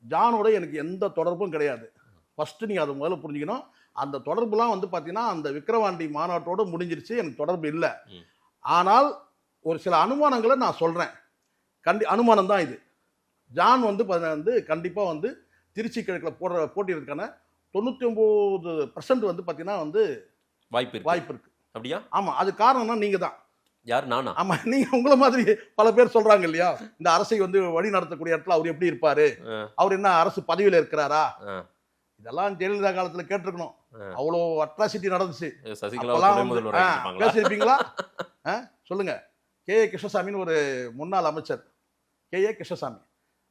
ஜானோட எனக்கு எந்த தொடர்பும் கிடையாது. ஃபர்ஸ்ட் நீங்க அதை முதல்ல புரிஞ்சுக்கணும். அந்த தொடர்புலாம் வந்து பாத்தீங்கன்னா அந்த விக்கிரவாண்டி மாநாட்டோட முடிஞ்சிருச்சு, எனக்கு தொடர்பு இல்லை. ஆனால் ஒரு சில அனுமானங்களை நான் சொல்றேன். அனுமானம் தான் இது. ஜான் வந்து கண்டிப்பா வந்து திருச்சி கிழக்குல போட்டியிடுறதுக்கான 99% வந்து பாத்தீங்கன்னா வந்து வாய்ப்பு இருக்கு. அப்படியா? ஆமா. அது காரணம்னா நீங்க தான். யார்? நானா? ஆமா, நீங்க உங்களை மாதிரி பல பேர் சொல்றாங்க இல்லையா, இந்த அரசை வந்து வழி நடத்தக்கூடிய இடத்துல அவர் எப்படி இருப்பாரு, அவர் என்ன அரசு பதவியில இருக்கிறாரா, இதெல்லாம் ஜெயலலிதா காலத்துல கேட்டிருக்கணும். அவ்வளவு அட்ராசிட்டி நடந்துச்சு. பேசிருப்பீங்களா? சொல்லுங்க. கே.ஏ. கிருஷ்ணசாமின்னு ஒரு முன்னாள் அமைச்சர், கே.ஏ. கிருஷ்ணசாமி,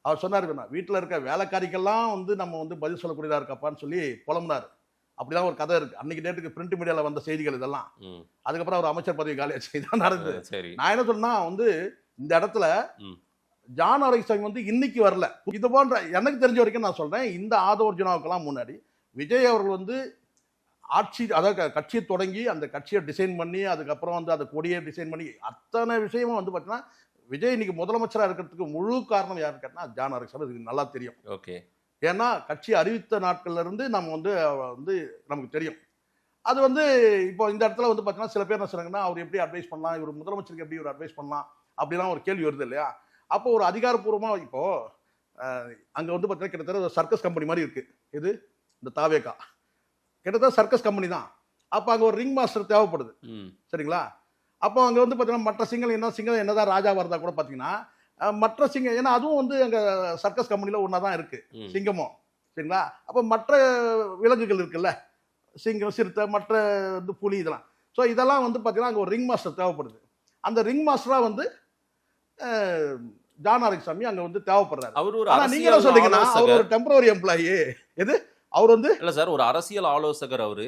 அவர் சொன்னாரு, வீட்டுல இருக்க வேலைக்காரிக்கெல்லாம் வந்து நம்ம வந்து பதில் சொல்லக்கூடியதா இருக்காப்பான்னு சொல்லி புலம்புனாரு. அப்படிதான் ஒரு கதை இருக்கு. அன்னைக்கு டேட்டுக்கு பிரிண்ட் மீடியால வந்த செய்திகள் இதெல்லாம். அதுக்கப்புறம் அவர் அமைச்சர் பதவி காலியாச்சு. இதான் நடந்தது. சரி, நான் என்ன சொன்னா வந்து இந்த இடத்துல ஜான் ஆரோக்கியசாமி வந்து இன்னைக்கு வரல. இது போன்ற எனக்கு தெரிஞ்ச வரைக்கும் நான் சொல்றேன், இந்த ஆதவர்ஜுனாவுக்கெல்லாம் முன்னாடி விஜய் அவர்கள் வந்து ஆட்சி, அதாவது கட்சியை தொடங்கி அந்த கட்சியை டிசைன் பண்ணி அதுக்கப்புறம் வந்து அந்த கொடியை டிசைன் பண்ணி அத்தனை விஷயமும் வந்து பார்த்தீங்கன்னா விஜய் இன்னைக்கு முதலமைச்சராக இருக்கிறதுக்கு முழு காரணம் யாருன்னு கேட்டால் ஜான் ஆரோக்கியசாமி. இதுக்கு நல்லா தெரியும். ஓகே. ஏன்னா கட்சி அறிவித்த நாட்கள்ல இருந்து நம்ம வந்து நமக்கு தெரியும். அது வந்து இப்போ இந்த இடத்துல வந்து பார்த்தீங்கன்னா சில பேர் என்ன சொல்றாங்கன்னா, அவர் எப்படி அட்வைஸ் பண்ணலாம், இவர் முதலமைச்சருக்கு எப்படி ஒரு அட்வைஸ் பண்ணலாம் அப்படிலாம் ஒரு கேள்வி வருது இல்லையா? அப்போ ஒரு அதிகாரப்பூர்வமாக இப்போ அங்கே வந்து பார்த்தீங்கன்னா கிட்டத்தட்ட ஒரு சர்க்கஸ் கம்பெனி மாதிரி இருக்கு. இது இந்த தாவேகா கிட்டத்தட்ட சர்க்கஸ் கம்பெனி தான். அப்போ அங்கே ஒரு ரிங் மாஸ்டர் தேவைப்படுது. சரிங்களா? அப்போ அங்கே வந்து பார்த்தீங்கன்னா மற்ற சிங்கம் என்னதான் ராஜா வரதா கூட பார்த்தீங்கன்னா மற்ற சிங்கம், ஏன்னா அதுவும் வந்து அங்கே சர்க்கஸ் கம்பெனியில் ஒன்றா தான் இருக்கு சிங்கமும். சரிங்களா? அப்போ மற்ற விலங்குகள் இருக்குல்ல, சிங்கம், சிறுத்தை, மற்ற வந்து புலி, இதெல்லாம். ஸோ இதெல்லாம் வந்து பார்த்தீங்கன்னா அங்கே ஒரு ரிங் மாஸ்டர் தேவைப்படுது. அந்த ரிங் மாஸ்டராக வந்து ஜான் ஆரோக்கியசாமி அங்கே வந்து தேவைப்படுறாரு. அவர் ஒரு நீங்க என்ன சொல்றீங்கன்னா அவர் ஒரு டெம்பரரி எம்ப்ளாயி. எது அவர் வந்து இல்ல சார், ஒரு அரசியல் ஆலோசகர் அவரு.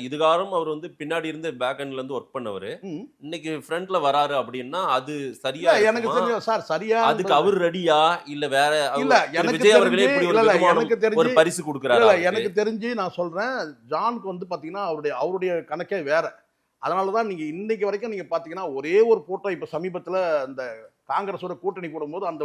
இதுகாரம் அவர் வந்து பின்னாடி இருந்து பேக் எண்ட்ல இருந்து ஒர்க் பண்ணவரு. இன்னைக்கு ஃப்ரண்ட்ல வராரு அப்படின்னா அது சரியா? எனக்கு தெரியும் சார், சரியா அதுக்கு அவர் ரெடியா இல்ல வேற? இல்ல எனக்கு விஜய் அவர்களே இப்படி எனக்கு தெரிஞ்சு ஒரு பரிசு கொடுக்கறாரு. எனக்கு தெரிஞ்சு நான் சொல்றேன், ஜானுக்கு வந்து பாத்தீங்கன்னா அவருடைய கணக்கே வேற. அதனாலதான் நீங்க இன்னைக்கு வரைக்கும் நீங்க பாத்தீங்கன்னா ஒரே ஒரு போட்டோ இப்ப சமீபத்துல அந்த காங்கிரஸோட கூட்டணி போடும்போது அந்த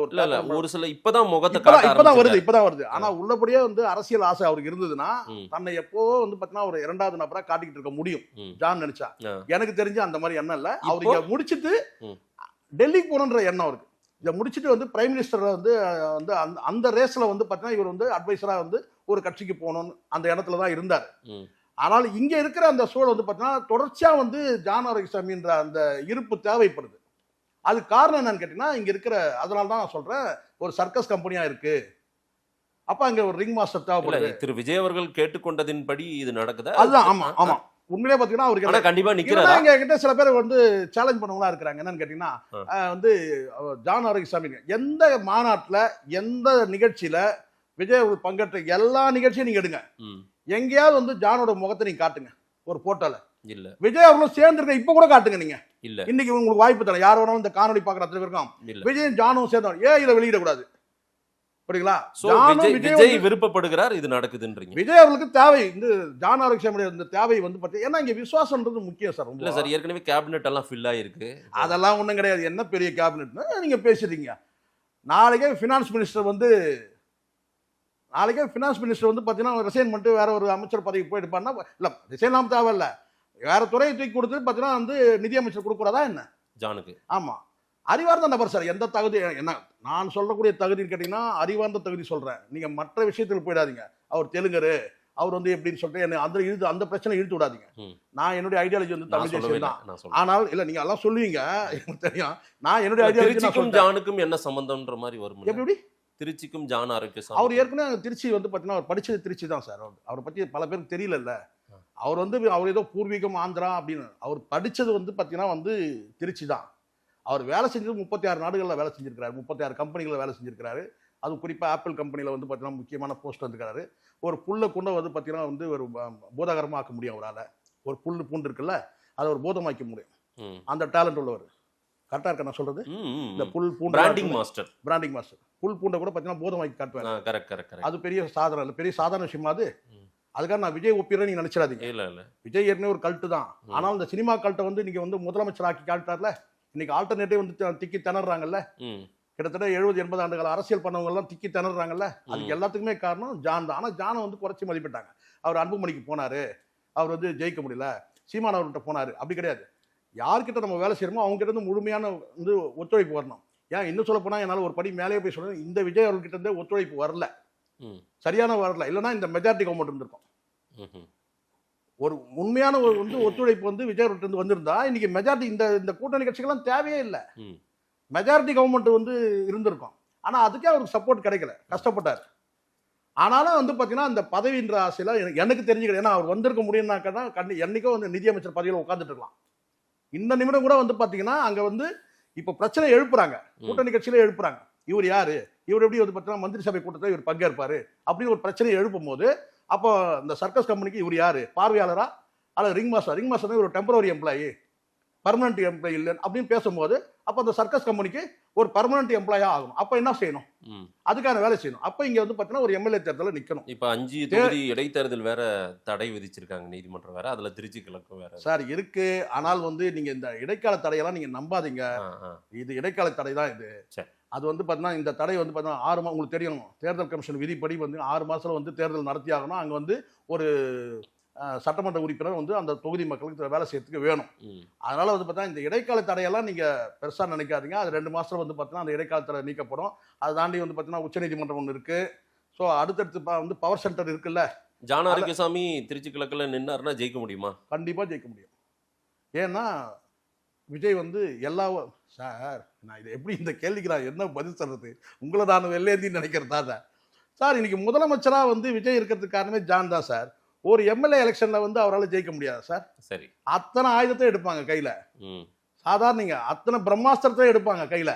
ஒரு சில இப்பதான் முகத்தை இப்பதான் வருது. ஆனா உள்ளபடியே வந்து அரசியல் ஆசை அவருக்கு இருந்ததுன்னா தன்னை எப்போ வந்து பாத்தீங்கன்னா ஒரு இரண்டாவது நபரா காட்டிக்கிட்டு இருக்க முடியும் ஜான் நினைச்சா. எனக்கு தெரிஞ்சு அந்த மாதிரி எண்ணம் இல்ல. அவருக்கு முடிச்சிட்டு டெல்லிக்கு போகணுன்ற எண்ணம் அவருக்கு. இதை முடிச்சுட்டு வந்து பிரைம் மினிஸ்டர் வந்து அந்த ரேஸ்ல வந்து பாத்தீங்கன்னா இவர் வந்து அட்வைசரா வந்து ஒரு கட்சிக்கு போகணும்னு அந்த இடத்துல தான் இருந்தார். ஆனால் இங்க இருக்கிற அந்த சூழல் வந்து பாத்தீங்கன்னா தொடர்ச்சியா வந்து ஜான் ஆரோக்கியசாமின்ற அந்த இருப்பு தேவைப்படுது. அது காரணம் என்னன்னு கேட்டீங்கன்னா இங்க இருக்கிற, அதனால தான் நான் சொல்றேன், ஒரு சர்க்கஸ் கம்பெனியா இருக்கு. அப்ப அங்க ஒரு ரிங் மாஸ்டர் தேவைப்படுது. திரு விஜய் அவர்கள் கேட்டுக்கொண்டதின்படி இது நடக்குதா? அதுதான். ஆமா ஆமா, உண்மையிலே பாத்தீங்கன்னா அவருக்கு கண்டிப்பா நிக்கிறாரா? எங்க கிட்ட சில பேர் வந்து சேலஞ்ச் பண்ணவங்களா இருக்கிறாங்க. என்னன்னு கேட்டீங்கன்னா வந்து ஜான் ஆரோக்கியசாமி எந்த மாநாட்டுல எந்த நிகழ்ச்சியில விஜய் அவர்கள் பங்கேற்ற எல்லா நிகழ்ச்சியும் நீங்க எடுங்க, எங்கேயாவது வந்து ஜானோட முகத்தை நீங்க காட்டுங்க ஒரு போட்டோல. இல்ல விஜய் அவர்களும் சேர்ந்து இருக்க இப்ப கூட காட்டுங்க நீங்க. இல்ல இன்னைக்கு உங்களுக்கு வாய்ப்பு தரேன், யார் வேணாலும் இந்த காணொலி பாக்குற அத்தனை பேருக்கும் விஜயும் ஜானும் சேர்ந்து ஏன் இதை வெளியிடக்கூடாது? புரியுங்களா? விஜய் விருப்பப்படுகிறார், இது நடக்குதுன்றீங்க. விஜய் அவர்களுக்கு தேவை, இந்த ஜான் ஆரோக்கியசாமியோட இந்த தேவை வந்து பார்த்தீங்கன்னா, ஏன்னா இங்க விசுவாசம்ன்றது முக்கியம் சார். இல்ல சார், ஏற்கனவே கேபினெட் எல்லாம் ஃபில் ஆயிருக்கு. அதெல்லாம் ஒன்றும் கிடையாது. என்ன பெரிய கேபினெட்னா நீங்க பேசுறீங்க. நாளைக்கே ஃபினான்ஸ் மினிஸ்டர் வந்து பார்த்தீங்கன்னா ரிசைன் பண்ணிட்டு வேற ஒரு அமைச்சர் பதவிக்கு போயிடுப்பாருன்னா, இல்லை ரிசைன்லாம் தேவையில்ல, வேற துறையை தூக்கி கொடுத்து பார்த்தீங்கன்னா வந்து நிதியமைச்சர் கொடுக்கூடாதா என்ன ஜானுக்கு? ஆமா, அறிவார்ந்த நபர் சார். எந்த தகுதி, என்ன நான் சொல்லக்கூடிய தகுதின்னு கேட்டீங்கன்னா அறிவார்ந்த தகுதி சொல்றேன். நீங்க மற்ற விஷயத்தில் போயிடாதீங்க. அவர் தெலுங்கரு, அவர் வந்து எப்படின்னு சொல்லிட்டு என்ன அந்த பிரச்சனை இழுத்து விடாதீங்க. நான் என்னுடைய ஐடியாலஜி வந்து தமிழ் தேசியம் தான். ஆனால் இல்ல நீங்க எல்லாம் சொல்லுவீங்க, எனக்கு தெரியும். நான் என்னுடைய ஐடியாலஜி ஜானுக்கும் என்ன சம்பந்தம்ன்ற மாதிரி வரும். எப்படி திருச்சிக்கும் ஜான் ஆரோக்கியசாமி? அவர் ஏற்கனவே திருச்சி வந்து பார்த்தீங்கன்னா அவர் படிச்சது திருச்சி தான் சார். அவரை பற்றி பல பேருக்கு தெரியல. அவர் வந்து அவர் ஏதோ பூர்வீகம் ஆந்திரா அப்படின்னு, அவர் படிச்சது வந்து பார்த்தீங்கன்னா வந்து திருச்சி தான். அவர் வேலை செஞ்சது 36 நாடுகளில் வேலை செஞ்சிருக்கிறாரு, 36 கம்பெனிகளில் வேலை செஞ்சிருக்கிறாரு. அது குறிப்பாக ஆப்பிள் கம்பெனியில் வந்து பார்த்தீங்கன்னா முக்கியமான போஸ்ட் வந்துருக்காரு. ஒரு புல்லை கொண்டு வந்து பார்த்தீங்கன்னா வந்து ஒரு போதகரமாக ஆக்க முடியும் அவரால். ஒரு பூண்டு இருக்குல்ல, அதை ஒரு போதமாக்க முடியும். அந்த டேலண்ட் உள்ளவர். கரெக்டாக இருக்க நான் சொல்றது? இந்த புல் பூண்டு பிராண்டிங் மாஸ்டர் புல் பூண்டை கூட பார்த்தீங்கன்னா போதமாக்கி காட்டுவாங்க. அது பெரிய சாதனை இல்லை, பெரிய சாதாரண விஷயமா அது. அதுக்காக நான் விஜய் ஒப்பிடுறேன் நீங்க நினைச்சிடாதீங்க. விஜய் ஏற்கனவே ஒரு கல்ட்டு தான். ஆனால் இந்த சினிமா கல்ட்டை வந்து நீங்க வந்து முதலமைச்சர் ஆக்கி காட்டார்ல, இன்னைக்கு ஆல்டர்னேட்டிவ் வந்து திக்கி திணறாங்கல்ல. கிட்டத்தட்ட 70-80 ஆண்டுகள் அரசியல் பண்ணவங்க எல்லாம் திக்கி திணறாங்கல்ல. அதுக்கு எல்லாத்துக்குமே காரணம் ஜான் தான். ஆனால் ஜானை வந்து குறைச்சி மதிப்பிட்டாங்க. அவர் அன்புமணிக்கு போனாரு, அவர் வந்து ஜெயிக்க முடியல, சீமான் அவர்கிட்ட போனாரு, அப்படி கிடையாது. யார்கிட்ட நம்ம வேலை செய்யறோமோ அவங்க கிட்ட இருந்து முழுமையான வந்து ஒத்துழைப்பு வரணும். ஏன் இன்னும் சொல்ல போனா என்னால் ஒரு படி மேலேயே போய் சொல்றேன், இந்த விஜய் அவர்கிட்ட இருந்தே ஒத்துழைப்பு வரல, சரியான வரல. இல்லைன்னா இந்த மெஜாரிட்டி கவர்மெண்ட் இருந்திருக்கும். ஒரு உண்மையான ஒரு வந்து ஒத்துழைப்பு வந்து விஜய் அவர்கிட்ட இருந்து வந்திருந்தா இன்னைக்கு மெஜாரிட்டி இந்த கூட்டணி கட்சிகள்லாம் தேவையே இல்லை, மெஜாரிட்டி கவர்மெண்ட் வந்து இருந்திருக்கும். ஆனா அதுக்கே அவருக்கு சப்போர்ட் கிடைக்கல, கஷ்டப்பட்டார். ஆனாலும் வந்து பாத்தீங்கன்னா அந்த பதவின்ற ஆசையில எனக்கு தெரிஞ்சுக்கிறேன். ஏன்னா அவர் வந்திருக்க முடியும்னாக்கா என்னைக்கோ வந்து நிதியமைச்சர் பதவியில் உட்காந்துட்டு இருக்கலாம். இந்த நிமிடம் கூட வந்து பாத்தீங்கன்னா அங்க வந்து இப்ப பிரச்சனை எழுப்புறாங்க, கூட்டணி கட்சியில எழுப்புறாங்க. இவர் யாரு, இவர் எப்படி வந்து பாத்தீங்கன்னா மந்திரி சபை கூட்டத்தில் இவர் பங்கேற்பாரு அப்படின்னு ஒரு பிரச்சனையை எழுப்பும் போது அப்போ இந்த சர்க்கஸ் கம்பெனிக்கு இவர் யாரு, பார்வையாளரா அல்லது ரிங் மாஸ்டர் ஒரு டெம்பரரி எம்ப்ளாயி, பர்மனன்ட் எம்ப்ளாயி இல்லை அப்படின்னு பேசும்போது அப்போ அந்த சர்க்கஸ் கம்பெனிக்கு ஒரு பர்மனன்ட் எம்ப்ளாயா ஆகும். அப்போ என்ன செய்யணும், அதுக்கான வேலை செய்யணும். அப்போ இங்க வந்து பார்த்தீங்கன்னா ஒரு எம்எல்ஏ தேர்தலில் நிற்கணும். இப்போ 5 தொகுதி இடைத்தேர்தல் வேற தடை விதிச்சிருக்காங்க நீதிமன்றம் வேற, அதுல திருச்சி கிழக்கும் வேற சார் இருக்கு. ஆனால் வந்து நீங்க இந்த இடைக்கால தடையெல்லாம் நீங்க நம்பாதீங்க. இது இடைக்கால தடை தான் இது. அது வந்து பார்த்தீங்கன்னா இந்த தடை வந்து பார்த்தீங்கன்னா 6 மாதம், உங்களுக்கு தெரியும் தேர்தல் கமிஷன் விதிப்படி வந்து 6 மாசத்துல வந்து தேர்தல் நடத்தி ஆகணும். அங்க வந்து ஒரு சட்டமன்ற உறுப்பினர் வந்து அந்த தொகுதி மக்களுக்கு வேலை செய்யறதுக்கு வேணும். அதனால வந்து பார்த்தீங்கன்னா இந்த இடைக்கால தடையெல்லாம் நீங்க பெருசா நினைக்காதீங்க. அது 2 மாசத்துல வந்து பார்த்தீங்கன்னா அந்த இடைக்கால தடை நீக்கப்படும். அதை தாண்டி வந்து பார்த்தீங்கன்னா உச்சநீதிமன்றம் ஒன்று இருக்கு. ஸோ அடுத்தடுத்து வந்து பவர் சென்டர் இருக்குல்ல. ஜான் ஆரோக்கியசாமி திருச்சி கிழக்குல நின்னாருன்னா ஜெயிக்க முடியுமா? கண்டிப்பா ஜெயிக்க முடியும். ஏன்னா விஜய் வந்து எல்லா சார், நான் இதை எப்படி இந்த கேள்விக்கு நான் என்ன பதில் சொல்றது, உங்களை நான் வெள்ளையந்தின்னு நினைக்கிறதா சார். சார் இன்னைக்கு முதலமைச்சரா வந்து விஜய் இருக்கிறதுக்கு காரணமே ஜான் தான் சார். ஒரு எம்எல்ஏ எலெக்ஷன்ல வந்து அவரால் ஜெயிக்க முடியாது சார். சரி, அத்தனை ஆயுதத்தை எடுப்பாங்க கையில. சாதாரண அத்தனை பிரம்மாஸ்திரத்தை எடுப்பாங்க கையில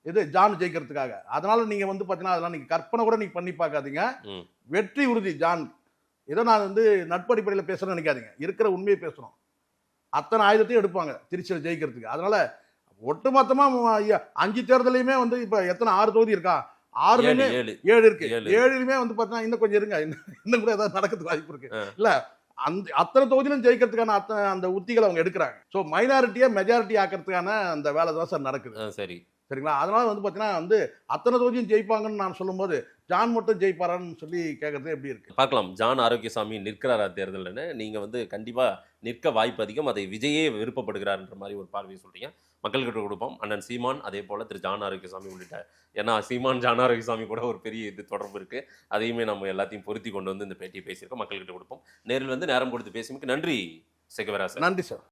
இது ஜான் ஜெயிக்கிறதுக்காக. அதனால நீங்க வந்து பாத்தீங்கன்னா அதெல்லாம் நீங்க கற்பனை கூட நீங்க பண்ணி பார்க்காதீங்க. வெற்றி உறுதி ஜான். ஏதோ நான் வந்து நட்படிப்படையில் பேசுறேன்னு நினைக்காதீங்க, இருக்கிற உண்மையை பேசணும். அத்தனை ஆயுதத்தையும் எடுப்பாங்க திருச்சியில் ஜெயிக்கிறதுக்கு. அதனால ஒட்டுமொத்தமா 5 தேர்தலையுமே வந்து இப்ப எத்தனை 6 தொகுதி இருக்கா, 6லுமே 7 இருக்கு. 7லுமே வந்து பாத்தீங்கன்னா இன்னும் கொஞ்சம் இருங்க, இன்னும் கூட ஏதாவது நடக்கிறதுக்கு வாய்ப்பு இருக்கு. இல்ல அந்த அத்தனை தொகுதியிலும் ஜெயிக்கிறதுக்கான அந்த உத்திகளை அவங்க எடுக்கிறாங்க. ஸோ மைனாரிட்டியை மெஜாரிட்டி ஆக்கிறதுக்கான அந்த வேலை தான் சார் நடக்குது. சரி சரிங்களா. அதனால வந்து பாத்தீங்கன்னா வந்து அத்தனை தொகுதியும் ஜெயிப்பாங்கன்னு நான் சொல்லும்போது ஜான் மட்டும் ஜெயிப்பாரான்னு சொல்லி கேட்கறது எப்படி இருக்கு பார்க்கலாம். ஜான் ஆரோக்கியசாமி நிற்கிறாரா தேர்தல்னு? நீங்க வந்து கண்டிப்பா நிற்க வாய்ப்பு அதிகம், அதை விஜயே விருப்பப்படுகிறார்ன்ற மாதிரி ஒரு பார்வையை சொல்றீங்க. மக்கள்கிட்ட கொடுப்போம். அண்ணன் சீமான், அதே போல திரு ஜான் ஆரோக்கியசாமி உள்ளிட்ட, ஏன்னா சீமான் ஜான் ஆரோக்கியசாமி கூட ஒரு பெரிய இது தொடர்பு இருக்கு, அதையுமே நம்ம எல்லாத்தையும் பொருத்தி கொண்டு வந்து இந்த பேட்டியை பேசியிருக்கோம். மக்கள்கிட்ட கொடுப்போம். நேரில் வந்து நேரம் கொடுத்து பேசியமைக்கு நன்றி செகவரா சார். நன்றி சார்.